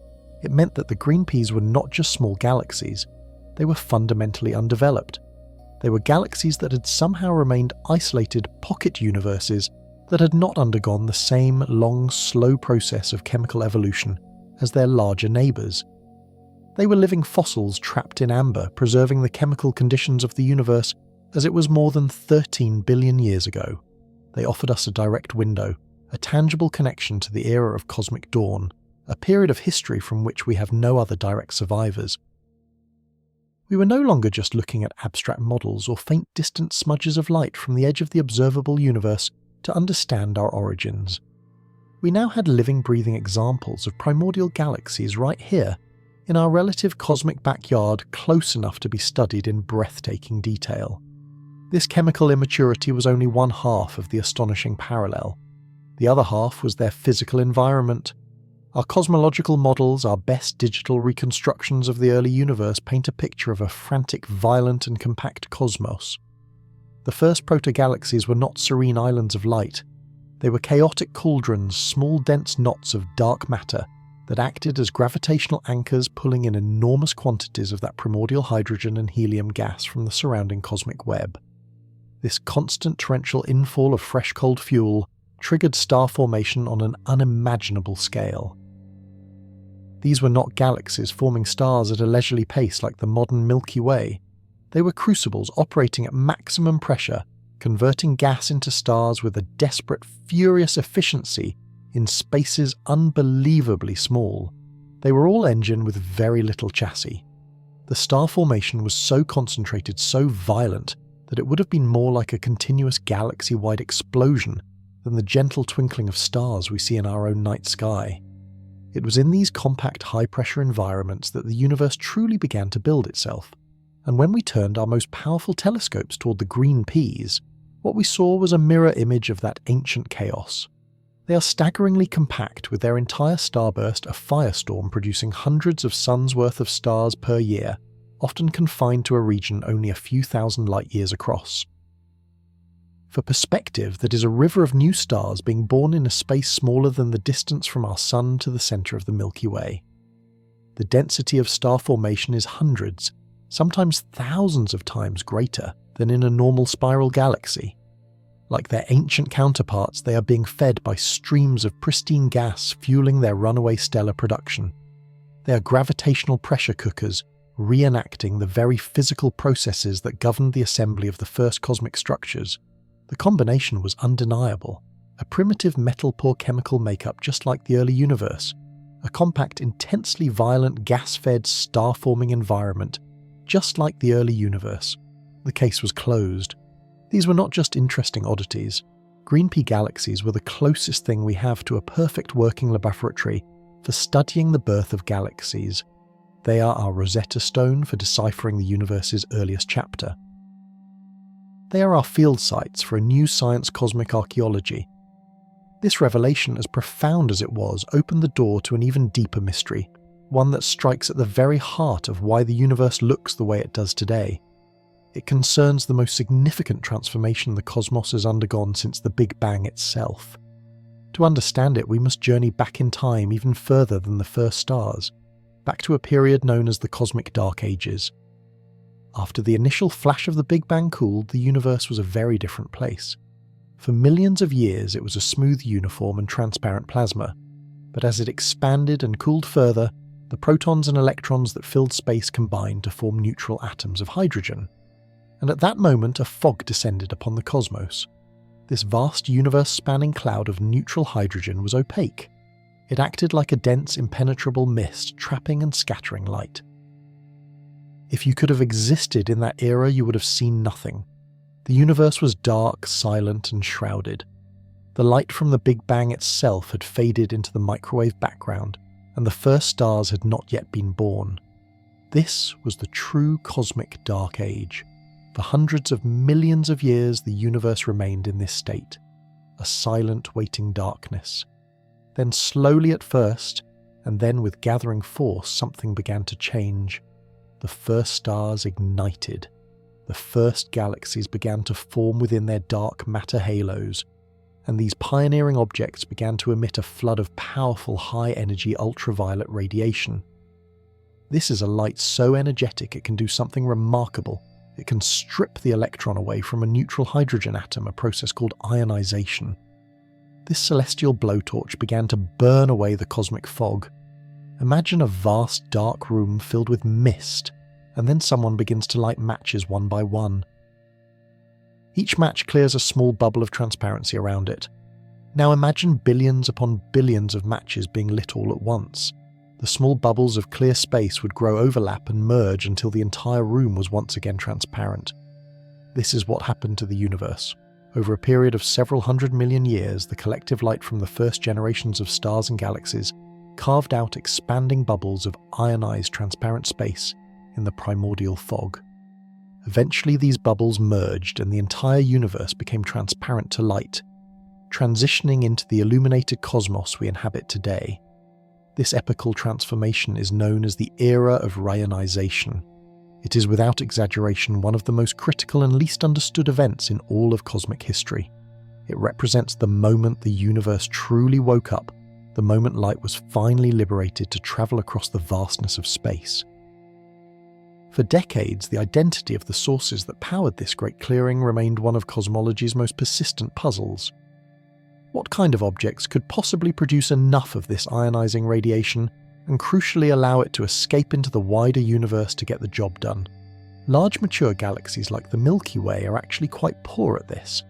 It meant that the green peas were not just small galaxies, they were fundamentally undeveloped. They were galaxies that had somehow remained isolated pocket universes that had not undergone the same long, slow process of chemical evolution as their larger neighbours. They were living fossils trapped in amber, preserving the chemical conditions of the universe as it was more than 13 billion years ago. They offered us a direct window, a tangible connection to the era of cosmic dawn, a period of history from which we have no other direct survivors. We were no longer just looking at abstract models or faint distant smudges of light from the edge of the observable universe to understand our origins. We now had living, breathing examples of primordial galaxies right here, in our relative cosmic backyard, close enough to be studied in breathtaking detail. This chemical immaturity was only one half of the astonishing parallel. The other half was their physical environment. Our cosmological models, our best digital reconstructions of the early universe, paint a picture of a frantic, violent and compact cosmos. The first proto-galaxies were not serene islands of light. They were chaotic cauldrons, small dense knots of dark matter that acted as gravitational anchors, pulling in enormous quantities of that primordial hydrogen and helium gas from the surrounding cosmic web. This constant torrential infall of fresh cold fuel triggered star formation on an unimaginable scale. These were not galaxies forming stars at a leisurely pace like the modern Milky Way. They were crucibles operating at maximum pressure, converting gas into stars with a desperate, furious efficiency in spaces unbelievably small. They were all engine with very little chassis. The star formation was so concentrated, so violent, that it would have been more like a continuous galaxy-wide explosion than the gentle twinkling of stars we see in our own night sky. It was in these compact, high-pressure environments that the universe truly began to build itself, and when we turned our most powerful telescopes toward the green peas, what we saw was a mirror image of that ancient chaos. They are staggeringly compact, with their entire starburst a firestorm producing hundreds of suns' worth of stars per year, often confined to a region only a few thousand light-years across. For perspective, that is a river of new stars being born in a space smaller than the distance from our Sun to the centre of the Milky Way. The density of star formation is hundreds, sometimes thousands of times greater than in a normal spiral galaxy. Like their ancient counterparts, they are being fed by streams of pristine gas fueling their runaway stellar production. They are gravitational pressure cookers, reenacting the very physical processes that governed the assembly of the first cosmic structures. The combination was undeniable. A primitive metal-poor chemical makeup just like the early universe. A compact, intensely violent, gas-fed, star-forming environment just like the early universe. The case was closed. These were not just interesting oddities. Green Pea Galaxies were the closest thing we have to a perfect working laboratory for studying the birth of galaxies. They are our Rosetta Stone for deciphering the universe's earliest chapter. They are our field sites for a new science cosmic archaeology. This revelation, as profound as it was, opened the door to an even deeper mystery. one that strikes at the very heart of why the universe looks the way it does today. It concerns the most significant transformation the cosmos has undergone since the Big Bang itself. To understand it, we must journey back in time even further than the first stars, back to a period known as the Cosmic Dark Ages. After the initial flash of the Big Bang cooled, the universe was a very different place. For millions of years it was a smooth, uniform and transparent plasma, but as it expanded and cooled further, the protons and electrons that filled space combined to form neutral atoms of hydrogen. And at that moment a fog descended upon the cosmos. This vast universe-spanning cloud of neutral hydrogen was opaque. It acted like a dense, impenetrable mist, trapping and scattering light. If you could have existed in that era, you would have seen nothing. The universe was dark, silent and shrouded. The light from the Big Bang itself had faded into the microwave background, and the first stars had not yet been born. This was the true cosmic dark age. For hundreds of millions of years, the universe remained in this state, a silent, waiting darkness. Then slowly at first, and then with gathering force, something began to change. The first stars ignited. The first galaxies began to form within their dark matter halos, and these pioneering objects began to emit a flood of powerful high-energy ultraviolet radiation. This is a light so energetic it can do something remarkable. It can strip the electron away from a neutral hydrogen atom, a process called ionization. This celestial blowtorch began to burn away the cosmic fog. Imagine a vast dark room filled with mist, and then someone begins to light matches one by one. Each match clears a small bubble of transparency around it. Now imagine billions upon billions of matches being lit all at once. The small bubbles of clear space would grow, overlap and merge until the entire room was once again transparent. This is what happened to the universe. Over a period of several 100 million years, the collective light from the first generations of stars and galaxies carved out expanding bubbles of ionized transparent space in the primordial fog. Eventually these bubbles merged and the entire universe became transparent to light, transitioning into the illuminated cosmos we inhabit today. This epical transformation is known as the era of rayonization. It is without exaggeration one of the most critical and least understood events in all of cosmic history. It represents the moment the universe truly woke up, the moment light was finally liberated to travel across the vastness of space. For decades, the identity of the sources that powered this great clearing remained one of cosmology's most persistent puzzles. What kind of objects could possibly produce enough of this ionizing radiation and crucially allow it to escape into the wider universe to get the job done? Large mature galaxies like the Milky Way are actually quite poor at this.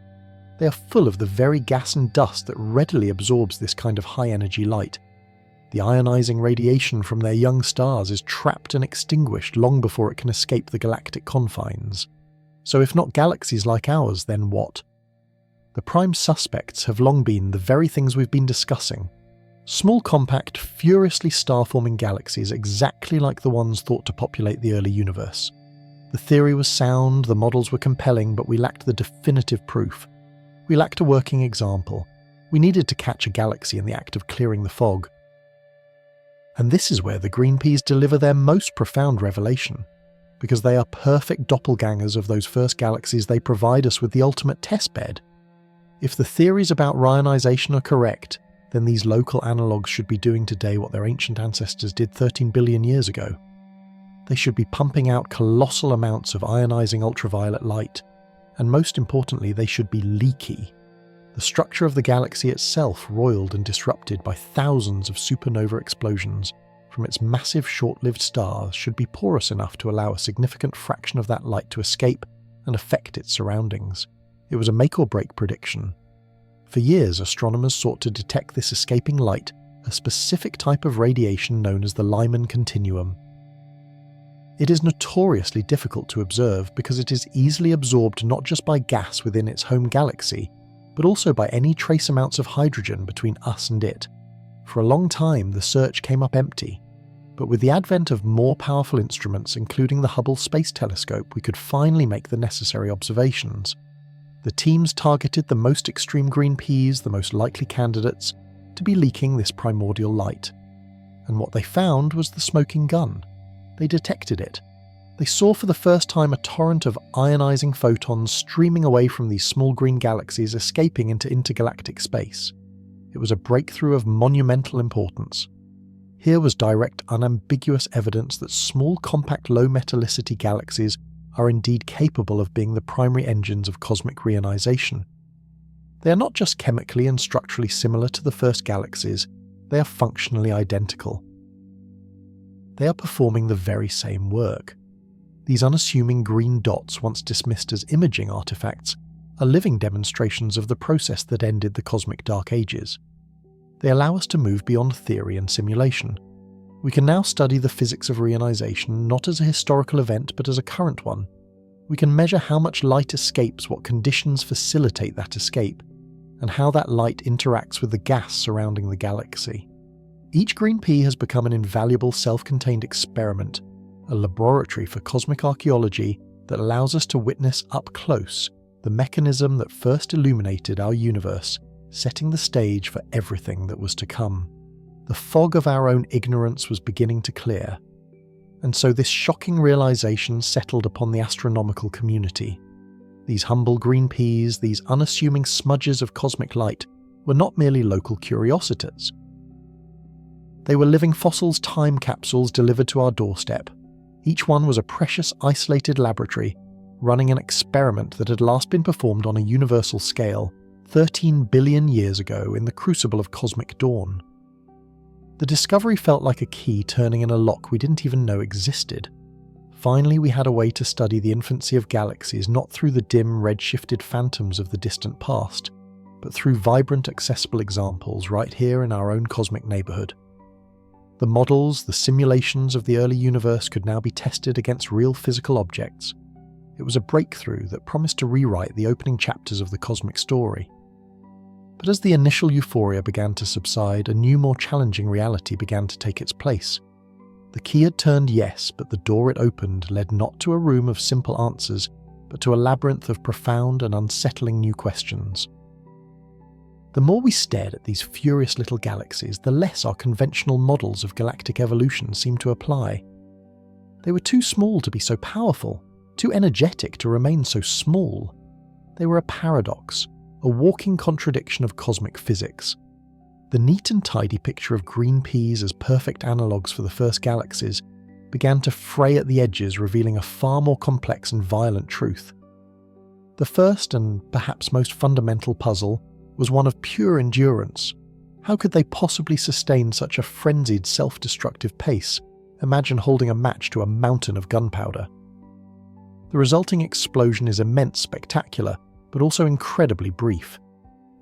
They are full of the very gas and dust that readily absorbs this kind of high-energy light. The ionizing radiation from their young stars is trapped and extinguished long before it can escape the galactic confines. So if not galaxies like ours, then what? The prime suspects have long been the very things we've been discussing. Small, compact, furiously star-forming galaxies exactly like the ones thought to populate the early universe. The theory was sound, the models were compelling, but we lacked the definitive proof. We lacked a working example. We needed to catch a galaxy in the act of clearing the fog. And this is where the Green Peas deliver their most profound revelation. Because they are perfect doppelgangers of those first galaxies, they provide us with the ultimate testbed. If the theories about rayonization are correct, then these local analogues should be doing today what their ancient ancestors did 13 billion years ago. They should be pumping out colossal amounts of ionizing ultraviolet light, and most importantly, they should be leaky. The structure of the galaxy itself, roiled and disrupted by thousands of supernova explosions from its massive short-lived stars, should be porous enough to allow a significant fraction of that light to escape and affect its surroundings. It was a make-or-break prediction. For years, astronomers sought to detect this escaping light, a specific type of radiation known as the Lyman continuum. It is notoriously difficult to observe because it is easily absorbed not just by gas within its home galaxy, but also by any trace amounts of hydrogen between us and it. For a long time, the search came up empty, but with the advent of more powerful instruments, including the Hubble Space Telescope, we could finally make the necessary observations. The teams targeted the most extreme green peas, the most likely candidates, to be leaking this primordial light. And what they found was the smoking gun. They detected it. They saw for the first time a torrent of ionizing photons streaming away from these small green galaxies, escaping into intergalactic space. It was a breakthrough of monumental importance. Here was direct, unambiguous evidence that small, compact, low-metallicity galaxies are indeed capable of being the primary engines of cosmic reionization. They are not just chemically and structurally similar to the first galaxies, they are functionally identical. They are performing the very same work. These unassuming green dots, once dismissed as imaging artifacts, are living demonstrations of the process that ended the cosmic dark ages. They allow us to move beyond theory and simulation. We can now study the physics of reionization not as a historical event but as a current one. We can measure how much light escapes, what conditions facilitate that escape, and how that light interacts with the gas surrounding the galaxy. Each green pea has become an invaluable self-contained experiment, a laboratory for cosmic archaeology that allows us to witness up close the mechanism that first illuminated our universe, setting the stage for everything that was to come. The fog of our own ignorance was beginning to clear, and so this shocking realization settled upon the astronomical community. These humble green peas, these unassuming smudges of cosmic light, were not merely local curiosities. They were living fossils, time capsules delivered to our doorstep. Each one was a precious, isolated laboratory, running an experiment that had last been performed on a universal scale 13 billion years ago in the crucible of cosmic dawn. The discovery felt like a key turning in a lock we didn't even know existed. Finally, we had a way to study the infancy of galaxies not through the dim, red-shifted phantoms of the distant past, but through vibrant, accessible examples right here in our own cosmic neighborhood. The models, the simulations of the early universe could now be tested against real physical objects. It was a breakthrough that promised to rewrite the opening chapters of the cosmic story. But as the initial euphoria began to subside, a new, more challenging reality began to take its place. The key had turned yes, but the door it opened led not to a room of simple answers, but to a labyrinth of profound and unsettling new questions. The more we stared at these furious little galaxies, the less our conventional models of galactic evolution seemed to apply. They were too small to be so powerful, too energetic to remain so small. They were a paradox, a walking contradiction of cosmic physics. The neat and tidy picture of green peas as perfect analogues for the first galaxies began to fray at the edges, revealing a far more complex and violent truth. The first and perhaps most fundamental puzzle was one of pure endurance. How could they possibly sustain such a frenzied, self-destructive pace? Imagine holding a match to a mountain of gunpowder. The resulting explosion is immense, spectacular, but also incredibly brief.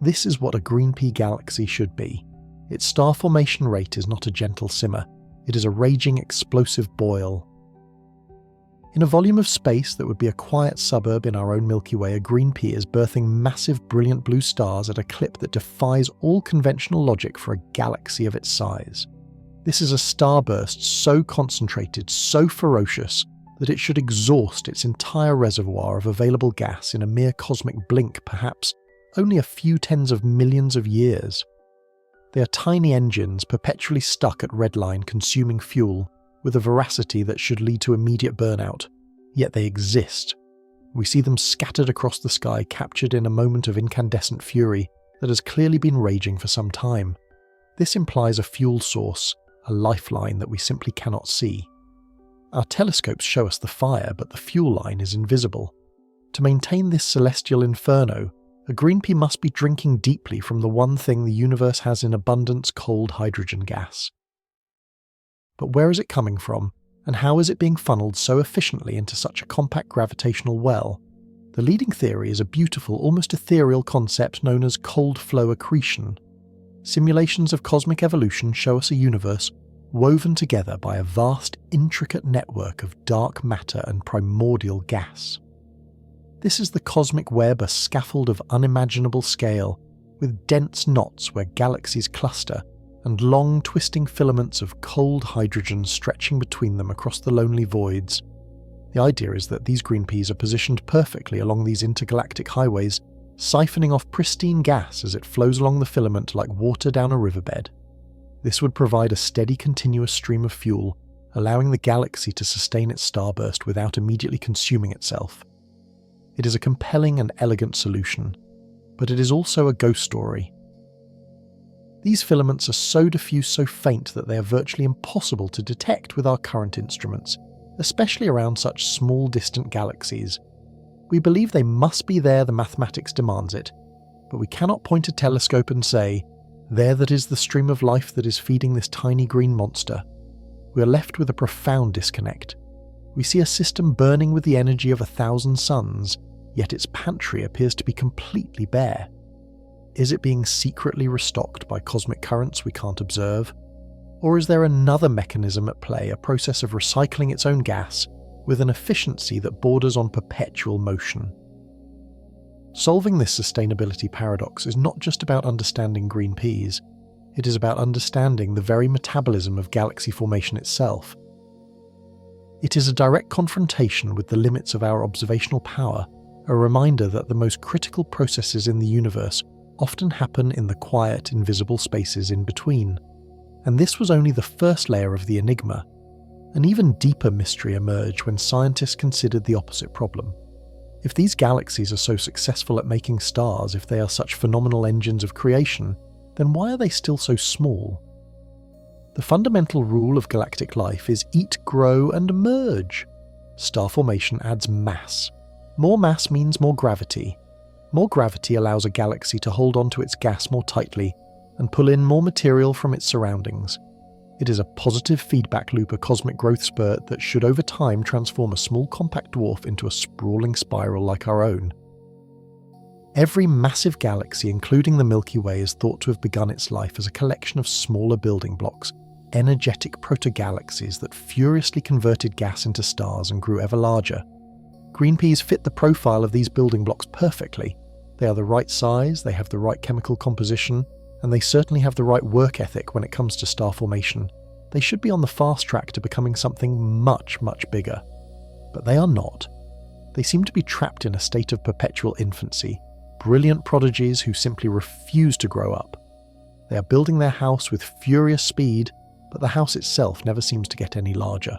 This is what a green pea galaxy should be. Its star formation rate is not a gentle simmer, it is a raging, explosive boil. In a volume of space that would be a quiet suburb in our own Milky Way, a green pea is birthing massive, brilliant blue stars at a clip that defies all conventional logic for a galaxy of its size. This is a starburst so concentrated, so ferocious, that it should exhaust its entire reservoir of available gas in a mere cosmic blink, perhaps only a few tens of millions of years. They are tiny engines perpetually stuck at redline consuming fuel, with a veracity that should lead to immediate burnout. Yet they exist. We see them scattered across the sky, captured in a moment of incandescent fury that has clearly been raging for some time. This implies a fuel source, a lifeline that we simply cannot see. Our telescopes show us the fire, but the fuel line is invisible. To maintain this celestial inferno, a green pea must be drinking deeply from the one thing the universe has in abundance: cold hydrogen gas. But where is it coming from, and how is it being funneled so efficiently into such a compact gravitational well? The leading theory is a beautiful, almost ethereal concept known as cold flow accretion. Simulations of cosmic evolution show us a universe woven together by a vast, intricate network of dark matter and primordial gas. This is the cosmic web, a scaffold of unimaginable scale, with dense knots where galaxies cluster, and long, twisting filaments of cold hydrogen stretching between them across the lonely voids. The idea is that these green peas are positioned perfectly along these intergalactic highways, siphoning off pristine gas as it flows along the filament like water down a riverbed. This would provide a steady, continuous stream of fuel, allowing the galaxy to sustain its starburst without immediately consuming itself. It is a compelling and elegant solution, but it is also a ghost story. These filaments are so diffuse, so faint that they are virtually impossible to detect with our current instruments, especially around such small, distant galaxies. We believe they must be there, the mathematics demands it, but we cannot point a telescope and say, there that is the stream of life that is feeding this tiny green monster. We are left with a profound disconnect. We see a system burning with the energy of 1,000 suns, yet its pantry appears to be completely bare. Is it being secretly restocked by cosmic currents we can't observe? Or is there another mechanism at play, a process of recycling its own gas with an efficiency that borders on perpetual motion? Solving this sustainability paradox is not just about understanding green peas, it is about understanding the very metabolism of galaxy formation itself. It is a direct confrontation with the limits of our observational power, a reminder that the most critical processes in the universe often happen in the quiet, invisible spaces in between. And this was only the first layer of the enigma. An even deeper mystery emerged when scientists considered the opposite problem. If these galaxies are so successful at making stars, if they are such phenomenal engines of creation, then why are they still so small? The fundamental rule of galactic life is eat, grow, and merge. Star formation adds mass. More mass means more gravity. More gravity allows a galaxy to hold onto its gas more tightly and pull in more material from its surroundings. It is a positive feedback loop, a cosmic growth spurt that should over time transform a small compact dwarf into a sprawling spiral like our own. Every massive galaxy, including the Milky Way, is thought to have begun its life as a collection of smaller building blocks, energetic proto-galaxies that furiously converted gas into stars and grew ever larger. Green peas fit the profile of these building blocks perfectly. They are the right size, they have the right chemical composition, and they certainly have the right work ethic when it comes to star formation. They should be on the fast track to becoming something much, much bigger. But they are not. They seem to be trapped in a state of perpetual infancy, brilliant prodigies who simply refuse to grow up. They are building their house with furious speed, but the house itself never seems to get any larger.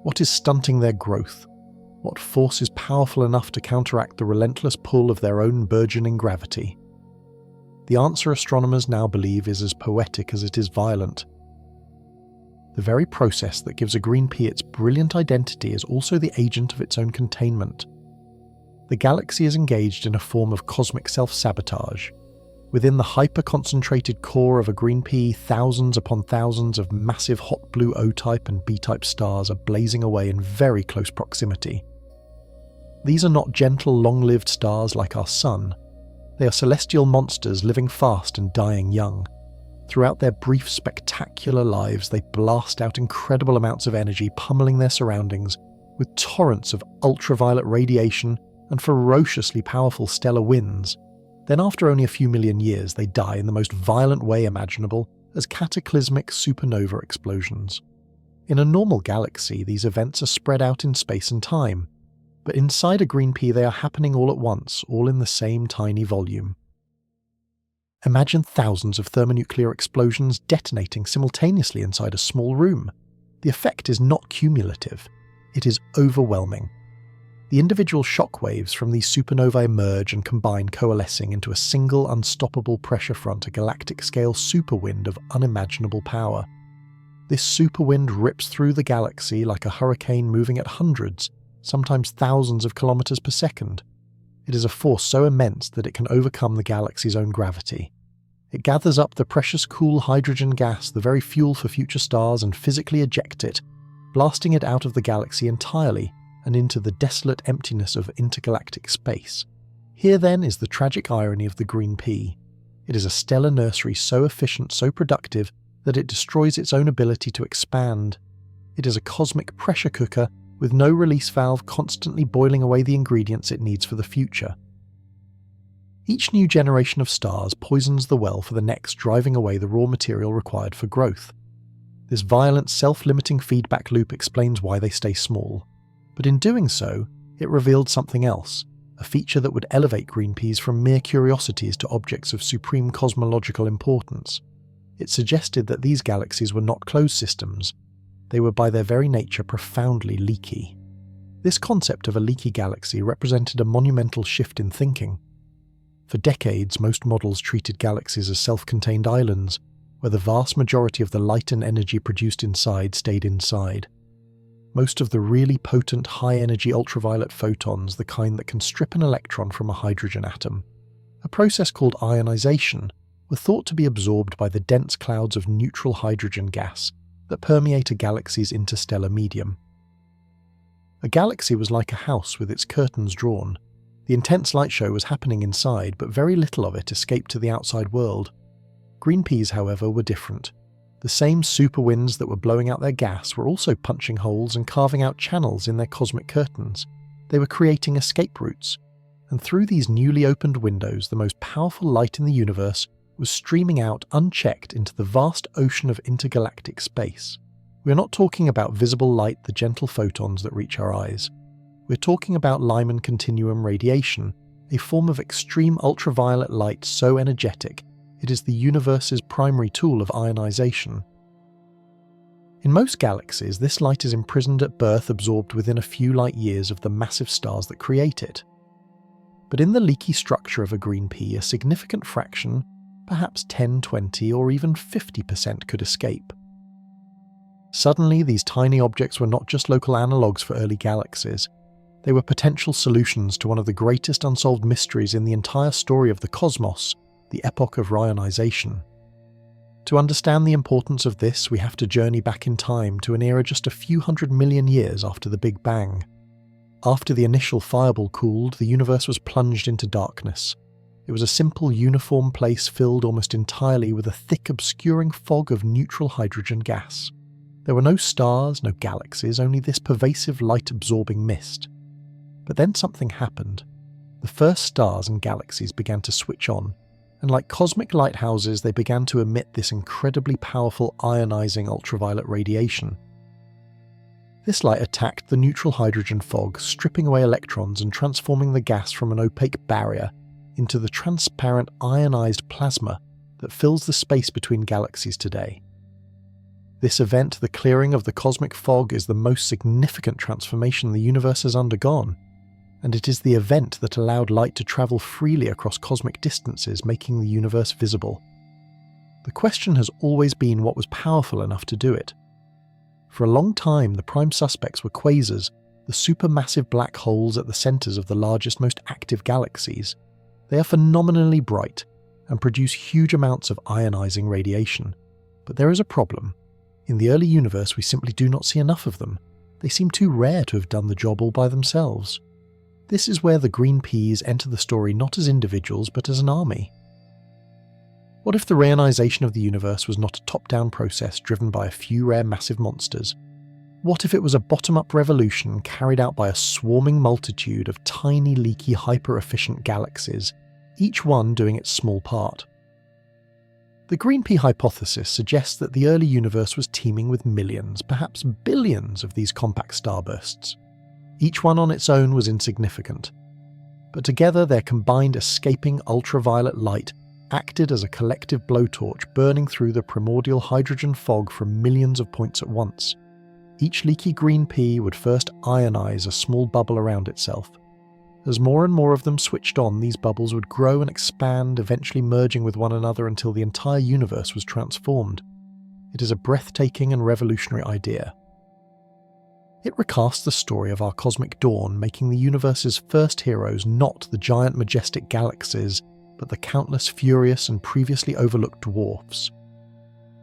What is stunting their growth? What force is powerful enough to counteract the relentless pull of their own burgeoning gravity? The answer astronomers now believe is as poetic as it is violent. The very process that gives a green pea its brilliant identity is also the agent of its own containment. The galaxy is engaged in a form of cosmic self-sabotage. Within the hyper-concentrated core of a green pea, thousands upon thousands of massive hot blue O-type and B-type stars are blazing away in very close proximity. These are not gentle, long-lived stars like our Sun. They are celestial monsters living fast and dying young. Throughout their brief, spectacular lives, they blast out incredible amounts of energy, pummeling their surroundings with torrents of ultraviolet radiation and ferociously powerful stellar winds. Then after only a few million years, they die in the most violent way imaginable as cataclysmic supernova explosions. In a normal galaxy, these events are spread out in space and time, but inside a green pea they are happening all at once, all in the same tiny volume. Imagine thousands of thermonuclear explosions detonating simultaneously inside a small room. The effect is not cumulative, it is overwhelming. The individual shockwaves from these supernovae emerge and combine, coalescing into a single unstoppable pressure front, a galactic-scale superwind of unimaginable power. This superwind rips through the galaxy like a hurricane moving at hundreds, sometimes thousands of kilometers per second. It is a force so immense that it can overcome the galaxy's own gravity. It gathers up the precious cool hydrogen gas, the very fuel for future stars, and physically ejects it, blasting it out of the galaxy entirely and into the desolate emptiness of intergalactic space. Here then is the tragic irony of the green pea. It is a stellar nursery so efficient, so productive, that it destroys its own ability to expand. It is a cosmic pressure cooker with no release valve, constantly boiling away the ingredients it needs for the future. Each new generation of stars poisons the well for the next, driving away the raw material required for growth. This violent, self-limiting feedback loop explains why they stay small. But in doing so, it revealed something else, a feature that would elevate green peas from mere curiosities to objects of supreme cosmological importance. It suggested that these galaxies were not closed systems. They were by their very nature profoundly leaky. This concept of a leaky galaxy represented a monumental shift in thinking. For decades, most models treated galaxies as self-contained islands, where the vast majority of the light and energy produced inside stayed inside. Most of the really potent high-energy ultraviolet photons, the kind that can strip an electron from a hydrogen atom, a process called ionization, were thought to be absorbed by the dense clouds of neutral hydrogen gas that permeate a galaxy's interstellar medium. A galaxy was like a house with its curtains drawn. The intense light show was happening inside, but very little of it escaped to the outside world. Green peas, however, were different. The same super winds that were blowing out their gas were also punching holes and carving out channels in their cosmic curtains. They were creating escape routes, and through these newly opened windows, the most powerful light in the universe was streaming out unchecked into the vast ocean of intergalactic space. We are not talking about visible light, the gentle photons that reach our eyes. We're talking about Lyman continuum radiation, a form of extreme ultraviolet light so energetic it is the universe's primary tool of ionization. In most galaxies, this light is imprisoned at birth, absorbed within a few light years of the massive stars that create it. But in the leaky structure of a green pea, a significant fraction, perhaps 10, 20, or even 50% could escape. Suddenly, these tiny objects were not just local analogues for early galaxies. They were potential solutions to one of the greatest unsolved mysteries in the entire story of the cosmos, the epoch of ionization. To understand the importance of this, we have to journey back in time to an era just a few 100 million years after the Big Bang. After the initial fireball cooled, the universe was plunged into darkness. It was a simple, uniform place filled almost entirely with a thick, obscuring fog of neutral hydrogen gas. There were no stars, no galaxies, only this pervasive light-absorbing mist. But then something happened. The first stars and galaxies began to switch on, and like cosmic lighthouses, they began to emit this incredibly powerful ionizing ultraviolet radiation. This light attacked the neutral hydrogen fog, stripping away electrons and transforming the gas from an opaque barrier into the transparent ionized plasma that fills the space between galaxies today. This event, the clearing of the cosmic fog, is the most significant transformation the universe has undergone, and it is the event that allowed light to travel freely across cosmic distances, making the universe visible. The question has always been what was powerful enough to do it. For a long time, the prime suspects were quasars, the supermassive black holes at the centres of the largest, most active galaxies. They are phenomenally bright and produce huge amounts of ionizing radiation. But there is a problem. In the early universe, we simply do not see enough of them. They seem too rare to have done the job all by themselves. This is where the green peas enter the story not as individuals but as an army. What if the reionization of the universe was not a top-down process driven by a few rare massive monsters? What if it was a bottom-up revolution carried out by a swarming multitude of tiny, leaky, hyper-efficient galaxies, each one doing its small part? The green pea hypothesis suggests that the early universe was teeming with millions, perhaps billions of these compact starbursts. Each one on its own was insignificant, but together their combined escaping ultraviolet light acted as a collective blowtorch burning through the primordial hydrogen fog from millions of points at once. Each leaky green pea would first ionize a small bubble around itself. As more and more of them switched on, these bubbles would grow and expand, eventually merging with one another until the entire universe was transformed. It is a breathtaking and revolutionary idea. It recasts the story of our cosmic dawn, making the universe's first heroes not the giant majestic galaxies, but the countless furious and previously overlooked dwarfs.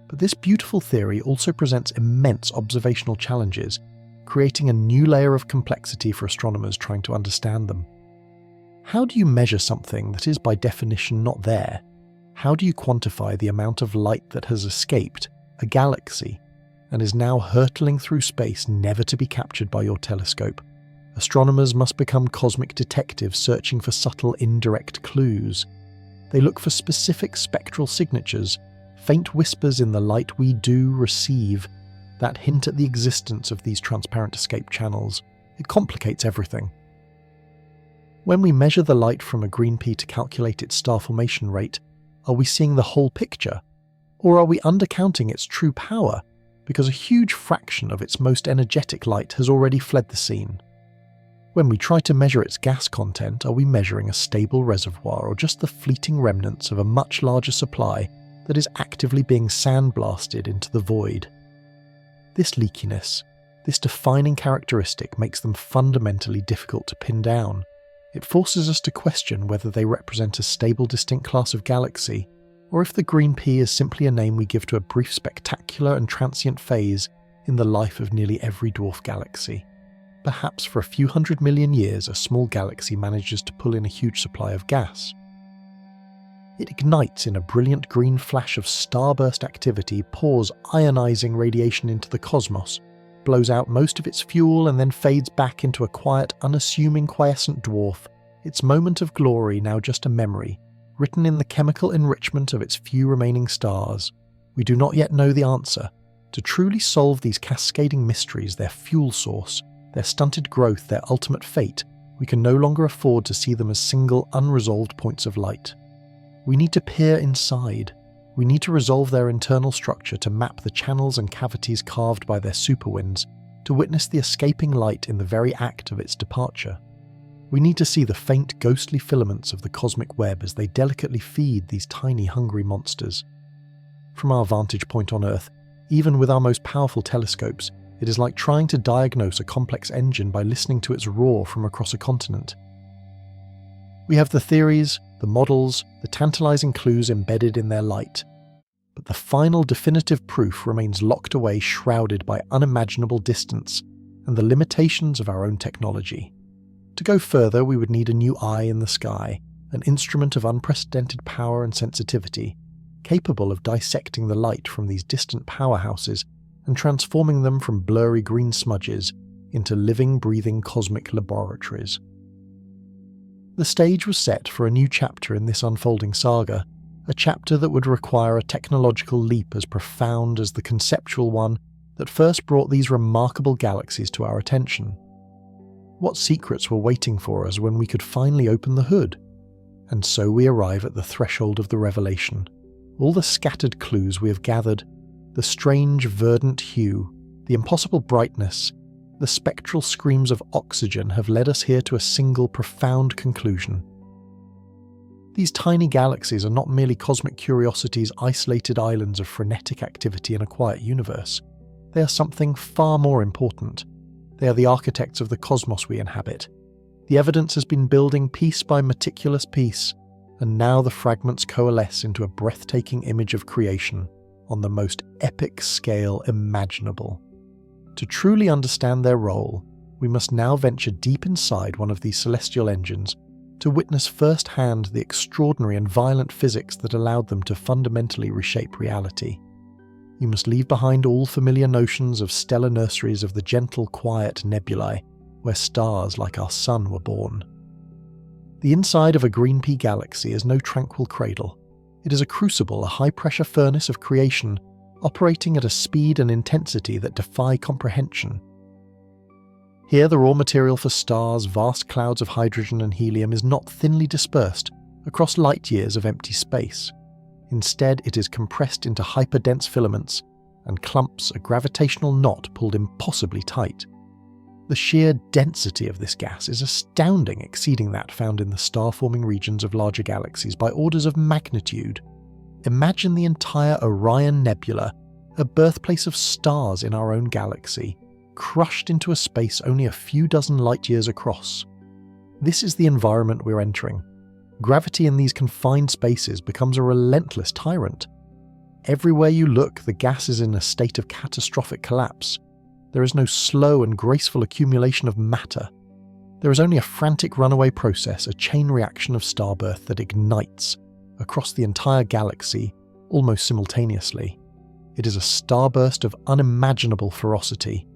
But this beautiful theory also presents immense observational challenges, creating a new layer of complexity for astronomers trying to understand them. How do you measure something that is by definition not there? How do you quantify the amount of light that has escaped a galaxy and is now hurtling through space, never to be captured by your telescope? Astronomers must become cosmic detectives searching for subtle indirect clues. They look for specific spectral signatures, faint whispers in the light we do receive, that hint at the existence of these transparent escape channels. It complicates everything. When we measure the light from a green pea to calculate its star formation rate, are we seeing the whole picture? Or are we undercounting its true power because a huge fraction of its most energetic light has already fled the scene? When we try to measure its gas content, are we measuring a stable reservoir or just the fleeting remnants of a much larger supply that is actively being sandblasted into the void? This leakiness, this defining characteristic, makes them fundamentally difficult to pin down. It forces us to question whether they represent a stable, distinct class of galaxy, or if the green pea is simply a name we give to a brief, spectacular and transient phase in the life of nearly every dwarf galaxy. Perhaps for a few 100 million years, a small galaxy manages to pull in a huge supply of gas. It ignites in a brilliant green flash of starburst activity, pours ionizing radiation into the cosmos, blows out most of its fuel and then fades back into a quiet, unassuming quiescent dwarf, its moment of glory now just a memory, written in the chemical enrichment of its few remaining stars. We do not yet know the answer. To truly solve these cascading mysteries, their fuel source, their stunted growth, their ultimate fate, we can no longer afford to see them as single, unresolved points of light. We need to peer inside. We need to resolve their internal structure, to map the channels and cavities carved by their superwinds, to witness the escaping light in the very act of its departure. We need to see the faint, ghostly filaments of the cosmic web as they delicately feed these tiny, hungry monsters. From our vantage point on Earth, even with our most powerful telescopes, it is like trying to diagnose a complex engine by listening to its roar from across a continent. We have the theories, the models, the tantalizing clues embedded in their light, but the final definitive proof remains locked away, shrouded by unimaginable distance and the limitations of our own technology. To go further, we would need a new eye in the sky, an instrument of unprecedented power and sensitivity, capable of dissecting the light from these distant powerhouses and transforming them from blurry green smudges into living, breathing cosmic laboratories. The stage was set for a new chapter in this unfolding saga, a chapter that would require a technological leap as profound as the conceptual one that first brought these remarkable galaxies to our attention. What secrets were waiting for us when we could finally open the hood? And so we arrive at the threshold of the revelation. All the scattered clues we have gathered, the strange verdant hue, the impossible brightness, the spectral screams of oxygen have led us here to a single profound conclusion. These tiny galaxies are not merely cosmic curiosities, isolated islands of frenetic activity in a quiet universe. They are something far more important. They are the architects of the cosmos we inhabit. The evidence has been building piece by meticulous piece, and now the fragments coalesce into a breathtaking image of creation on the most epic scale imaginable. To truly understand their role, we must now venture deep inside one of these celestial engines to witness firsthand the extraordinary and violent physics that allowed them to fundamentally reshape reality. You must leave behind all familiar notions of stellar nurseries of the gentle, quiet nebulae where stars like our sun were born. The inside of a green pea galaxy is no tranquil cradle. It is a crucible, a high-pressure furnace of creation, operating at a speed and intensity that defy comprehension. Here, the raw material for stars, vast clouds of hydrogen and helium, is not thinly dispersed across light-years of empty space. Instead, it is compressed into hyperdense filaments and clumps, a gravitational knot pulled impossibly tight. The sheer density of this gas is astounding, exceeding that found in the star-forming regions of larger galaxies by orders of magnitude. Imagine the entire Orion Nebula, a birthplace of stars in our own galaxy, crushed into a space only a few dozen light-years across. This is the environment we're entering. Gravity in these confined spaces becomes a relentless tyrant. Everywhere you look, the gas is in a state of catastrophic collapse. There is no slow and graceful accumulation of matter. There is only a frantic runaway process, a chain reaction of starbirth that ignites across the entire galaxy almost simultaneously. It is a starburst of unimaginable ferocity.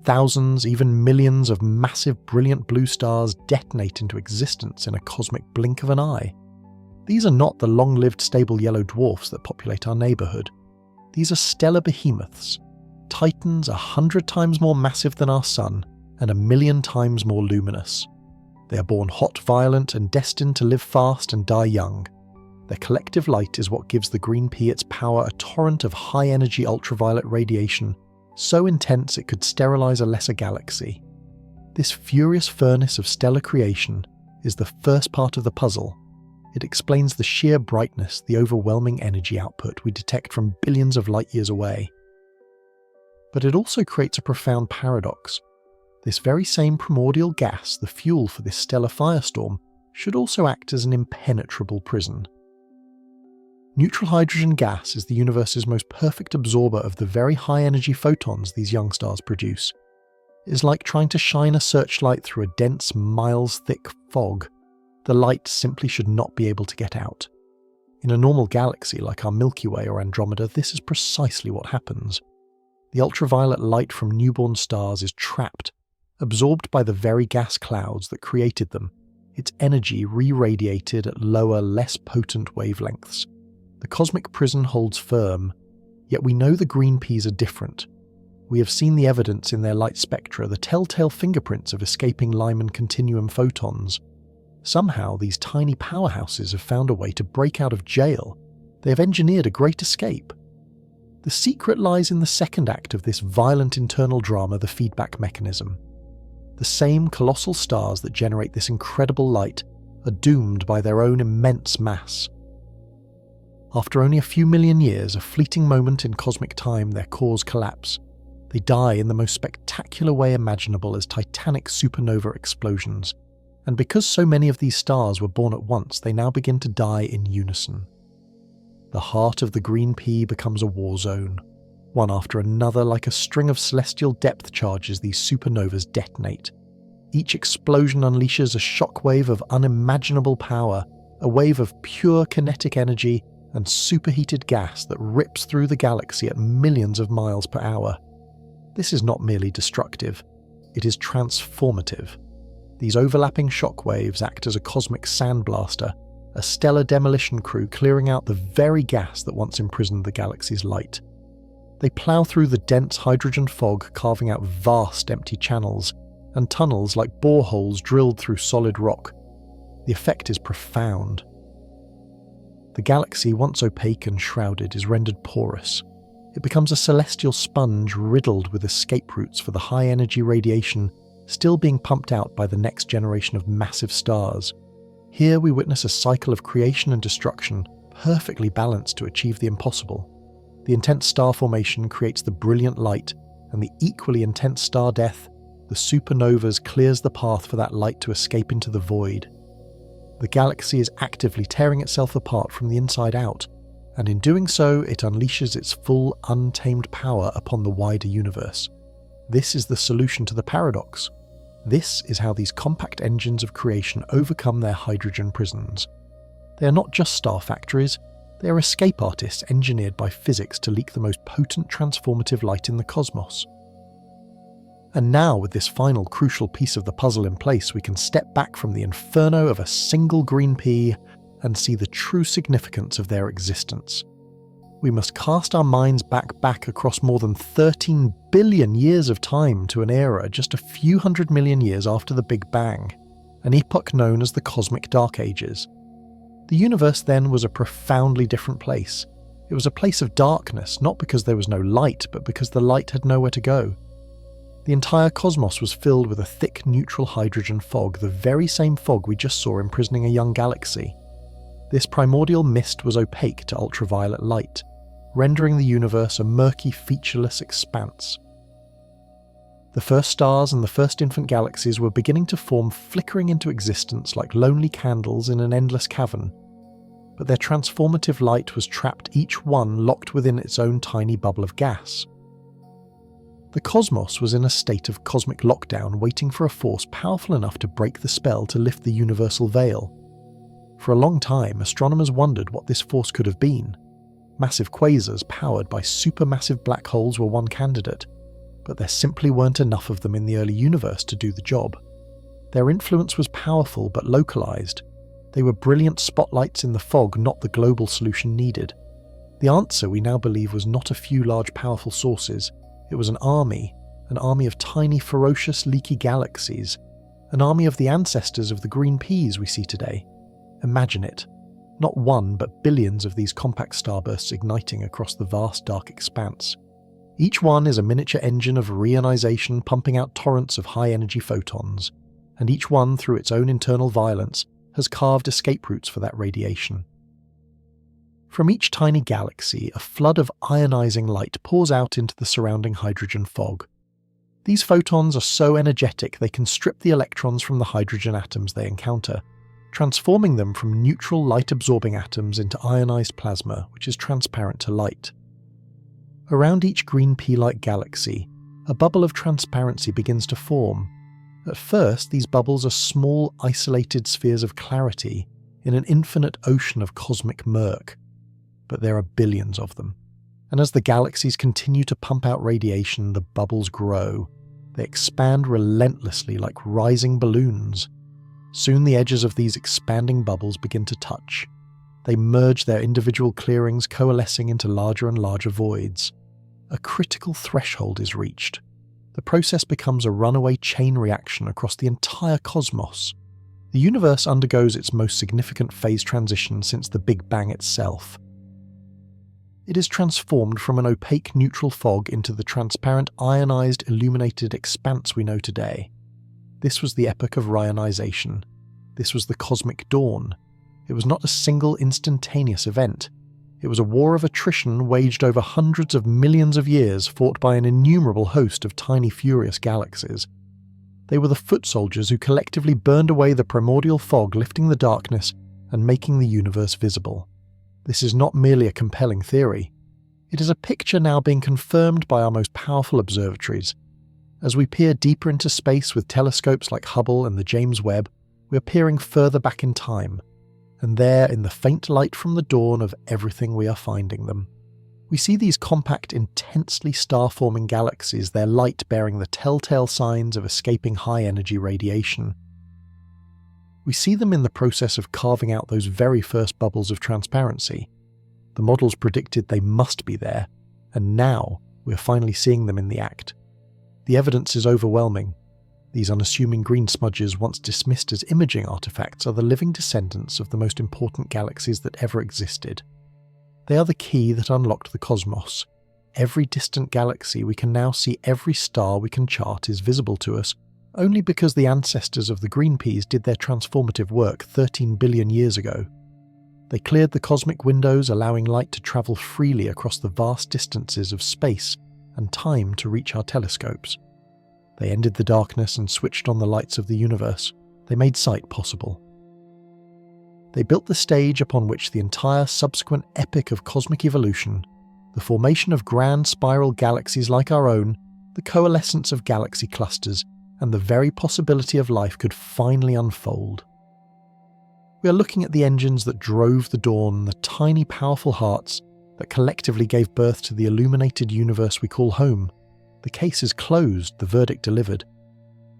Thousands, even millions of massive, brilliant blue stars detonate into existence in a cosmic blink of an eye. These are not the long-lived stable yellow dwarfs that populate our neighborhood. These are stellar behemoths, titans 100 times more massive than our sun and 1,000,000 times more luminous. They are born hot, violent, and destined to live fast and die young. Their collective light is what gives the green pea its power, a torrent of high-energy ultraviolet radiation, so intense it could sterilize a lesser galaxy. This furious furnace of stellar creation is the first part of the puzzle. It explains the sheer brightness, the overwhelming energy output we detect from billions of light-years away. But it also creates a profound paradox. This very same primordial gas, the fuel for this stellar firestorm, should also act as an impenetrable prison. Neutral hydrogen gas is the universe's most perfect absorber of the very high-energy photons these young stars produce. It is like trying to shine a searchlight through a dense, miles-thick fog. The light simply should not be able to get out. In a normal galaxy like our Milky Way or Andromeda, this is precisely what happens. The ultraviolet light from newborn stars is trapped, absorbed by the very gas clouds that created them, its energy re-radiated at lower, less potent wavelengths. The cosmic prison holds firm, yet we know the green peas are different. We have seen the evidence in their light spectra, the telltale fingerprints of escaping Lyman continuum photons. Somehow these tiny powerhouses have found a way to break out of jail. They have engineered a great escape. The secret lies in the second act of this violent internal drama, the feedback mechanism. The same colossal stars that generate this incredible light are doomed by their own immense mass. After only a few million years, a fleeting moment in cosmic time, their cores collapse. They die in the most spectacular way imaginable as titanic supernova explosions. And because so many of these stars were born at once, they now begin to die in unison. The heart of the green pea becomes a war zone. One after another, like a string of celestial depth charges, these supernovas detonate. Each explosion unleashes a shockwave of unimaginable power, a wave of pure kinetic energy and superheated gas that rips through the galaxy at millions of miles per hour. This is not merely destructive, it is transformative. These overlapping shockwaves act as a cosmic sandblaster, a stellar demolition crew clearing out the very gas that once imprisoned the galaxy's light. They plough through the dense hydrogen fog, carving out vast empty channels, and tunnels like boreholes drilled through solid rock. The effect is profound. The galaxy, once opaque and shrouded, is rendered porous. It becomes a celestial sponge riddled with escape routes for the high-energy radiation still being pumped out by the next generation of massive stars. Here we witness a cycle of creation and destruction, perfectly balanced to achieve the impossible. The intense star formation creates the brilliant light, and the equally intense star death, the supernovas, clears the path for that light to escape into the void. The galaxy is actively tearing itself apart from the inside out, and in doing so, it unleashes its full, untamed power upon the wider universe. This is the solution to the paradox. This is how these compact engines of creation overcome their hydrogen prisons. They are not just star factories, they are escape artists engineered by physics to leak the most potent transformative light in the cosmos. And now, with this final crucial piece of the puzzle in place, we can step back from the inferno of a single green pea and see the true significance of their existence. We must cast our minds back across more than 13 billion years of time to an era just a few 100 million years after the Big Bang, an epoch known as the Cosmic Dark Ages. The universe then was a profoundly different place. It was a place of darkness, not because there was no light, but because the light had nowhere to go. The entire cosmos was filled with a thick neutral hydrogen fog, the very same fog we just saw imprisoning a young galaxy. This primordial mist was opaque to ultraviolet light, rendering the universe a murky, featureless expanse. The first stars and the first infant galaxies were beginning to form, flickering into existence like lonely candles in an endless cavern. But their transformative light was trapped, each one locked within its own tiny bubble of gas. The cosmos was in a state of cosmic lockdown, waiting for a force powerful enough to break the spell to lift the universal veil. For a long time, astronomers wondered what this force could have been. Massive quasars powered by supermassive black holes were one candidate, but there simply weren't enough of them in the early universe to do the job. Their influence was powerful but localized. They were brilliant spotlights in the fog, not the global solution needed. The answer, we now believe, was not a few large powerful sources. It was an army of tiny, ferocious, leaky galaxies, an army of the ancestors of the green peas we see today. Imagine it. Not one, but billions of these compact starbursts igniting across the vast dark expanse. Each one is a miniature engine of reionization pumping out torrents of high-energy photons, and each one, through its own internal violence, has carved escape routes for that radiation. From each tiny galaxy, a flood of ionizing light pours out into the surrounding hydrogen fog. These photons are so energetic they can strip the electrons from the hydrogen atoms they encounter, transforming them from neutral light-absorbing atoms into ionized plasma, which is transparent to light. Around each green pea-like galaxy, a bubble of transparency begins to form. At first, these bubbles are small, isolated spheres of clarity in an infinite ocean of cosmic murk. But there are billions of them. And as the galaxies continue to pump out radiation, the bubbles grow. They expand relentlessly like rising balloons. Soon the edges of these expanding bubbles begin to touch. They merge their individual clearings, coalescing into larger and larger voids. A critical threshold is reached. The process becomes a runaway chain reaction across the entire cosmos. The universe undergoes its most significant phase transition since the Big Bang itself. It is transformed from an opaque neutral fog into the transparent, ionized, illuminated expanse we know today. This was the epoch of rionization. This was the cosmic dawn. It was not a single instantaneous event. It was a war of attrition waged over hundreds of millions of years, fought by an innumerable host of tiny furious galaxies. They were the foot soldiers who collectively burned away the primordial fog, lifting the darkness and making the universe visible. This is not merely a compelling theory. It is a picture now being confirmed by our most powerful observatories. As we peer deeper into space with telescopes like Hubble and the James Webb, we are peering further back in time, and there, in the faint light from the dawn of everything, we are finding them. We see these compact, intensely star-forming galaxies, their light bearing the telltale signs of escaping high-energy radiation. We see them in the process of carving out those very first bubbles of transparency. The models predicted they must be there, and now we are finally seeing them in the act. The evidence is overwhelming. These unassuming green smudges, once dismissed as imaging artifacts, are the living descendants of the most important galaxies that ever existed. They are the key that unlocked the cosmos. Every distant galaxy we can now see, every star we can chart is visible to us, only because the ancestors of the green peas did their transformative work 13 billion years ago. They cleared the cosmic windows, allowing light to travel freely across the vast distances of space and time to reach our telescopes. They ended the darkness and switched on the lights of the universe. They made sight possible. They built the stage upon which the entire subsequent epic of cosmic evolution, the formation of grand spiral galaxies like our own, the coalescence of galaxy clusters, and the very possibility of life could finally unfold. We are looking at the engines that drove the dawn, the tiny powerful hearts that collectively gave birth to the illuminated universe we call home. The case is closed, the verdict delivered.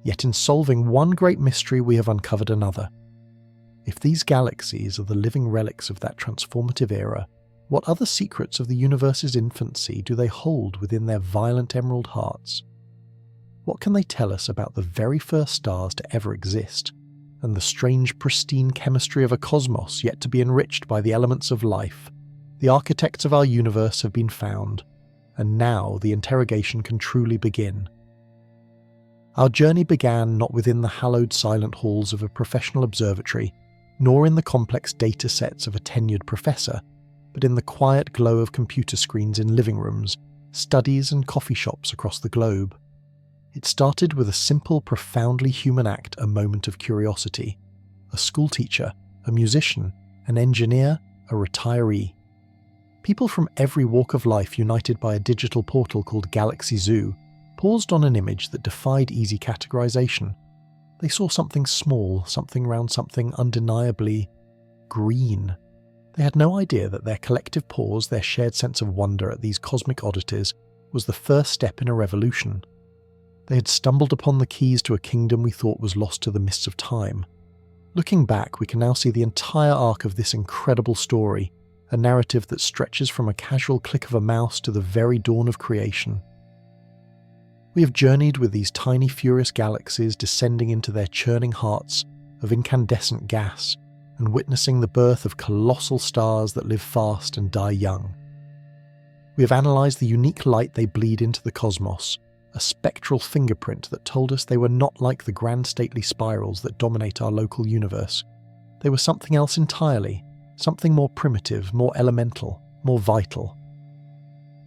Yet in solving one great mystery, we have uncovered another. If these galaxies are the living relics of that transformative era, what other secrets of the universe's infancy do they hold within their violent emerald hearts? What can they tell us about the very first stars to ever exist, and the strange, pristine chemistry of a cosmos yet to be enriched by the elements of life? The architects of our universe have been found, and now the interrogation can truly begin. Our journey began not within the hallowed silent halls of a professional observatory, nor in the complex data sets of a tenured professor, but in the quiet glow of computer screens in living rooms, studies and coffee shops across the globe. It started with a simple, profoundly human act, a moment of curiosity. A schoolteacher, a musician, an engineer, a retiree. People from every walk of life, united by a digital portal called Galaxy Zoo, paused on an image that defied easy categorization. They saw something small, something round, something undeniably green. They had no idea that their collective pause, their shared sense of wonder at these cosmic oddities, was the first step in a revolution. They had stumbled upon the keys to a kingdom we thought was lost to the mists of time. Looking back, we can now see the entire arc of this incredible story, a narrative that stretches from a casual click of a mouse to the very dawn of creation. We have journeyed with these tiny furious galaxies, descending into their churning hearts of incandescent gas, and witnessing the birth of colossal stars that live fast and die young. We have analysed the unique light they bleed into the cosmos, a spectral fingerprint that told us they were not like the grand stately spirals that dominate our local universe. They were something else entirely, something more primitive, more elemental, more vital.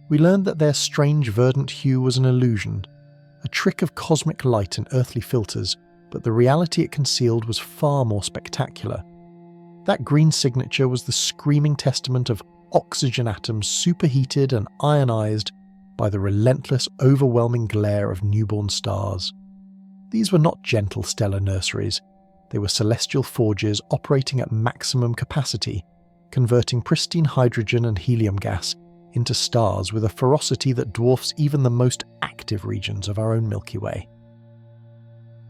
We learned that their strange verdant hue was an illusion, a trick of cosmic light and earthly filters, but the reality it concealed was far more spectacular. That green signature was the screaming testament of oxygen atoms superheated and ionized by the relentless, overwhelming glare of newborn stars. These were not gentle stellar nurseries. They were celestial forges operating at maximum capacity, converting pristine hydrogen and helium gas into stars with a ferocity that dwarfs even the most active regions of our own Milky Way.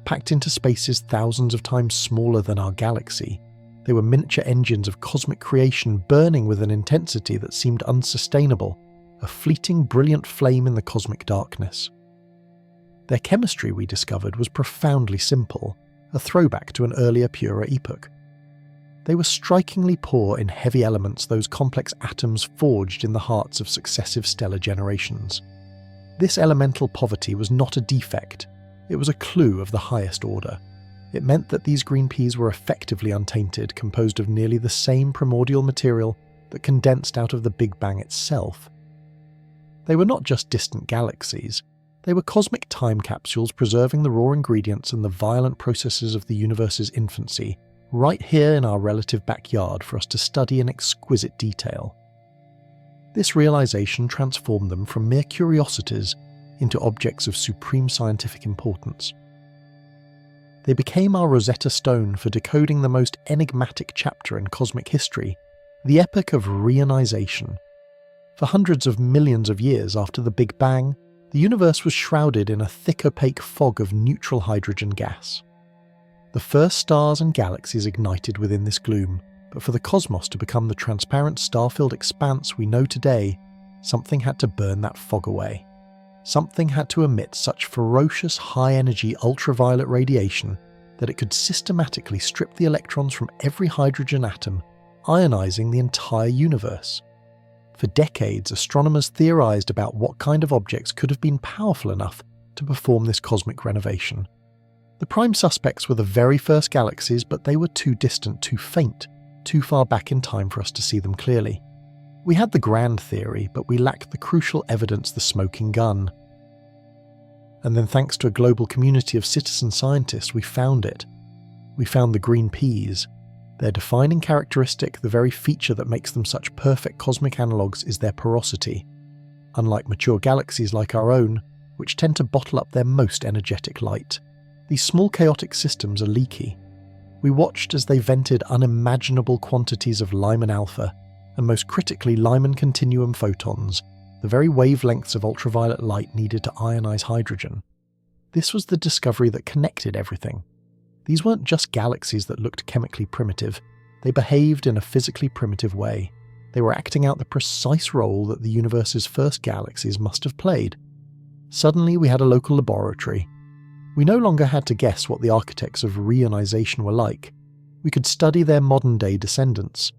Packed into spaces thousands of times smaller than our galaxy, they were miniature engines of cosmic creation burning with an intensity that seemed unsustainable, a fleeting, brilliant flame in the cosmic darkness. Their chemistry, we discovered, was profoundly simple, a throwback to an earlier, purer epoch. They were strikingly poor in heavy elements, those complex atoms forged in the hearts of successive stellar generations. This elemental poverty was not a defect, it was a clue of the highest order. It meant that these green peas were effectively untainted, composed of nearly the same primordial material that condensed out of the Big Bang itself. They were not just distant galaxies, they were cosmic time capsules preserving the raw ingredients and the violent processes of the universe's infancy, right here in our relative backyard for us to study in exquisite detail. This realization transformed them from mere curiosities into objects of supreme scientific importance. They became our Rosetta Stone for decoding the most enigmatic chapter in cosmic history, the epoch of reionization. For hundreds of millions of years after the Big Bang, the universe was shrouded in a thick opaque fog of neutral hydrogen gas. The first stars and galaxies ignited within this gloom, but for the cosmos to become the transparent star-filled expanse we know today, something had to burn that fog away. Something had to emit such ferocious high-energy ultraviolet radiation that it could systematically strip the electrons from every hydrogen atom, ionizing the entire universe. For decades, astronomers theorized about what kind of objects could have been powerful enough to perform this cosmic renovation. The prime suspects were the very first galaxies, but they were too distant, too faint, too far back in time for us to see them clearly. We had the grand theory, but we lacked the crucial evidence, the smoking gun. And then, thanks to a global community of citizen scientists, we found it. We found the green peas. Their defining characteristic, the very feature that makes them such perfect cosmic analogues, is their porosity. Unlike mature galaxies like our own, which tend to bottle up their most energetic light, these small chaotic systems are leaky. We watched as they vented unimaginable quantities of Lyman alpha, and most critically Lyman continuum photons, the very wavelengths of ultraviolet light needed to ionize hydrogen. This was the discovery that connected everything. These weren't just galaxies that looked chemically primitive, they behaved in a physically primitive way. They were acting out the precise role that the universe's first galaxies must have played. Suddenly we had a local laboratory. We no longer had to guess what the architects of reionization were like. We could study their modern-day descendants.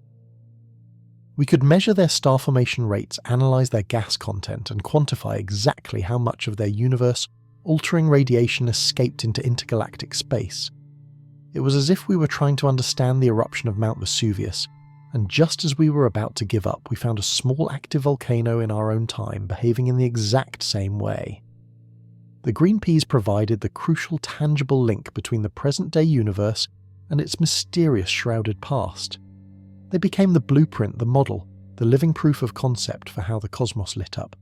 We could measure their star formation rates, analyze their gas content, and quantify exactly how much of their universe-altering radiation escaped into intergalactic space. It was as if we were trying to understand the eruption of Mount Vesuvius, and just as we were about to give up, we found a small active volcano in our own time behaving in the exact same way. The green peas provided the crucial tangible link between the present-day universe and its mysterious shrouded past. They became the blueprint, the model, the living proof of concept for how the cosmos lit up.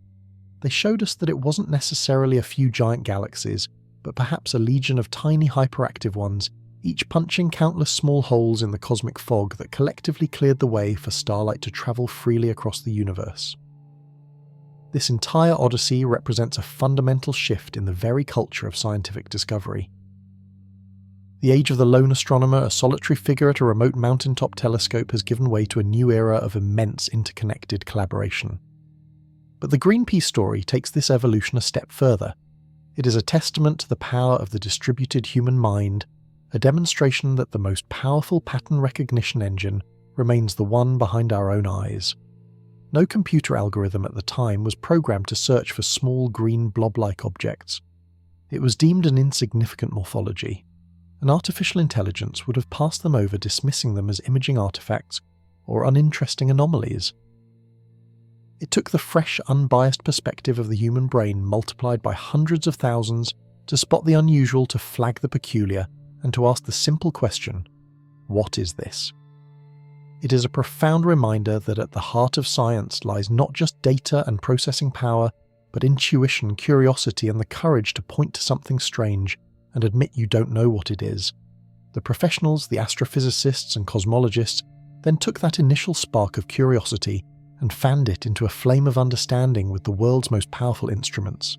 They showed us that it wasn't necessarily a few giant galaxies, but perhaps a legion of tiny hyperactive ones, each punching countless small holes in the cosmic fog that collectively cleared the way for starlight to travel freely across the universe. This entire odyssey represents a fundamental shift in the very culture of scientific discovery. The age of the lone astronomer, a solitary figure at a remote mountaintop telescope, has given way to a new era of immense interconnected collaboration. But the green pea story takes this evolution a step further. It is a testament to the power of the distributed human mind, a demonstration that the most powerful pattern recognition engine remains the one behind our own eyes. No computer algorithm at the time was programmed to search for small green blob-like objects. It was deemed an insignificant morphology. An artificial intelligence would have passed them over, dismissing them as imaging artifacts or uninteresting anomalies. It took the fresh, unbiased perspective of the human brain multiplied by hundreds of thousands to spot the unusual, to flag the peculiar, and to ask the simple question, what is this? It is a profound reminder that at the heart of science lies not just data and processing power, but intuition, curiosity, and the courage to point to something strange and admit you don't know what it is. The professionals, the astrophysicists and cosmologists, then took that initial spark of curiosity and fanned it into a flame of understanding with the world's most powerful instruments.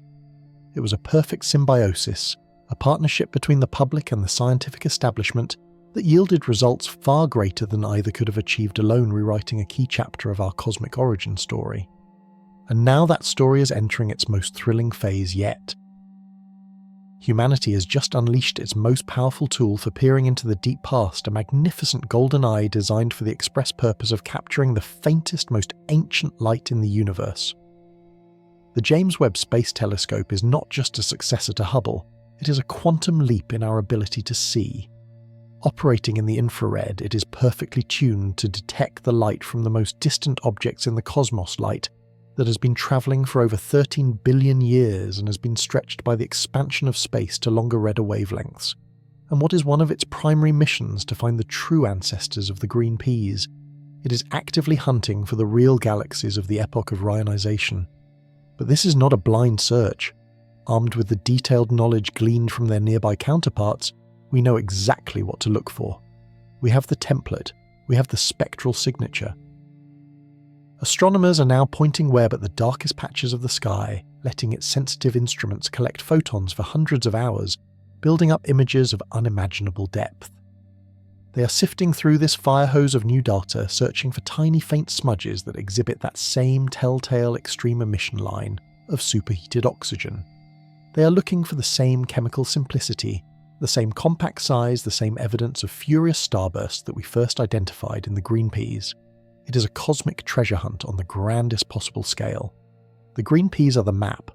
It was a perfect symbiosis, a partnership between the public and the scientific establishment that yielded results far greater than either could have achieved alone, rewriting a key chapter of our cosmic origin story. And now that story is entering its most thrilling phase yet. Humanity has just unleashed its most powerful tool for peering into the deep past, a magnificent golden eye designed for the express purpose of capturing the faintest, most ancient light in the universe. The James Webb Space Telescope is not just a successor to Hubble, it is a quantum leap in our ability to see. Operating in the infrared, it is perfectly tuned to detect the light from the most distant objects in the cosmos, light that has been travelling for over 13 billion years and has been stretched by the expansion of space to longer redder wavelengths. And what is one of its primary missions to find the true ancestors of the green peas? It is actively hunting for the real galaxies of the epoch of Ryanization. But this is not a blind search. Armed with the detailed knowledge gleaned from their nearby counterparts, we know exactly what to look for. We have the template, we have the spectral signature. Astronomers are now pointing Webb at the darkest patches of the sky, letting its sensitive instruments collect photons for hundreds of hours, building up images of unimaginable depth. They are sifting through this fire hose of new data, searching for tiny faint smudges that exhibit that same telltale extreme emission line of superheated oxygen. They are looking for the same chemical simplicity, the same compact size, the same evidence of furious starbursts that we first identified in the green peas. It is a cosmic treasure hunt on the grandest possible scale. The green peas are the map.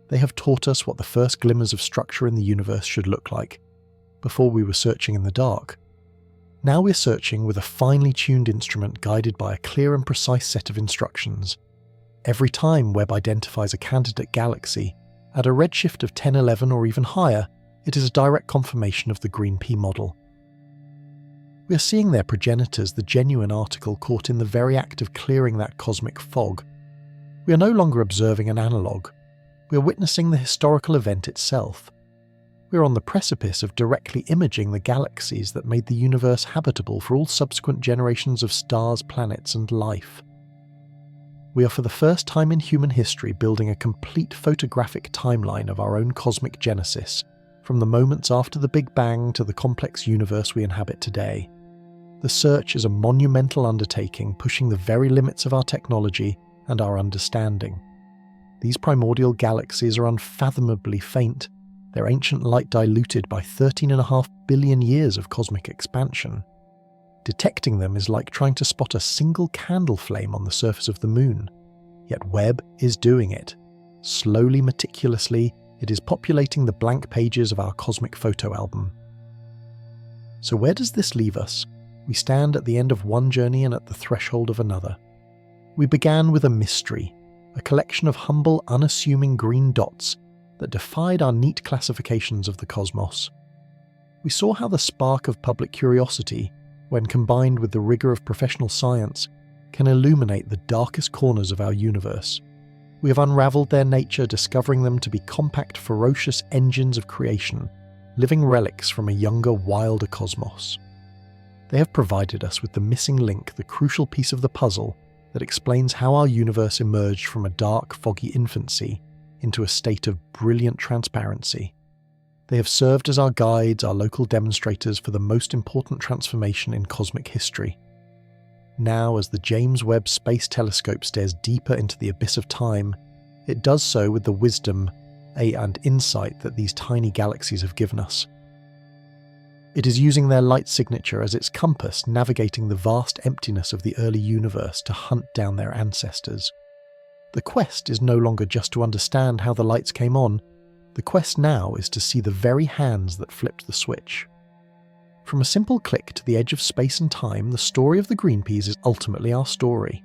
They have taught us what the first glimmers of structure in the universe should look like. Before we were searching in the dark. Now we're searching with a finely tuned instrument guided by a clear and precise set of instructions. Every time Webb identifies a candidate galaxy, at a redshift of 1011 or even higher, it is a direct confirmation of the green pea model. We are seeing their progenitors, the genuine article caught in the very act of clearing that cosmic fog. We are no longer observing an analogue. We are witnessing the historical event itself. We are on the precipice of directly imaging the galaxies that made the universe habitable for all subsequent generations of stars, planets, and life. We are for the first time in human history building a complete photographic timeline of our own cosmic genesis, from the moments after the Big Bang to the complex universe we inhabit today. The search is a monumental undertaking, pushing the very limits of our technology and our understanding. These primordial galaxies are unfathomably faint, their ancient light diluted by 13.5 billion years of cosmic expansion. Detecting them is like trying to spot a single candle flame on the surface of the moon. Yet Webb is doing it. Slowly, meticulously, it is populating the blank pages of our cosmic photo album. So where does this leave us? We stand at the end of one journey and at the threshold of another. We began with a mystery, a collection of humble, unassuming green dots that defied our neat classifications of the cosmos. We saw how the spark of public curiosity, when combined with the rigour of professional science, can illuminate the darkest corners of our universe. We have unravelled their nature, discovering them to be compact, ferocious engines of creation, living relics from a younger, wilder cosmos. They have provided us with the missing link, the crucial piece of the puzzle that explains how our universe emerged from a dark, foggy infancy into a state of brilliant transparency. They have served as our guides, our local demonstrators for the most important transformation in cosmic history. Now, as the James Webb Space Telescope stares deeper into the abyss of time, it does so with the wisdom and insight that these tiny galaxies have given us. It is using their light signature as its compass, navigating the vast emptiness of the early universe to hunt down their ancestors. The quest is no longer just to understand how the lights came on. The quest now is to see the very hands that flipped the switch. From a simple click to the edge of space and time, the story of the Green Peas is ultimately our story.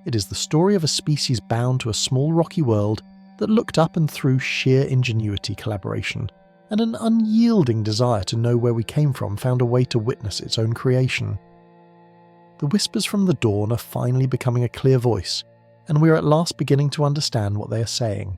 It is the story of a species bound to a small rocky world that looked up and through sheer ingenuity, collaboration, and an unyielding desire to know where we came from found a way to witness its own creation. The whispers from the dawn are finally becoming a clear voice, and we are at last beginning to understand what they are saying.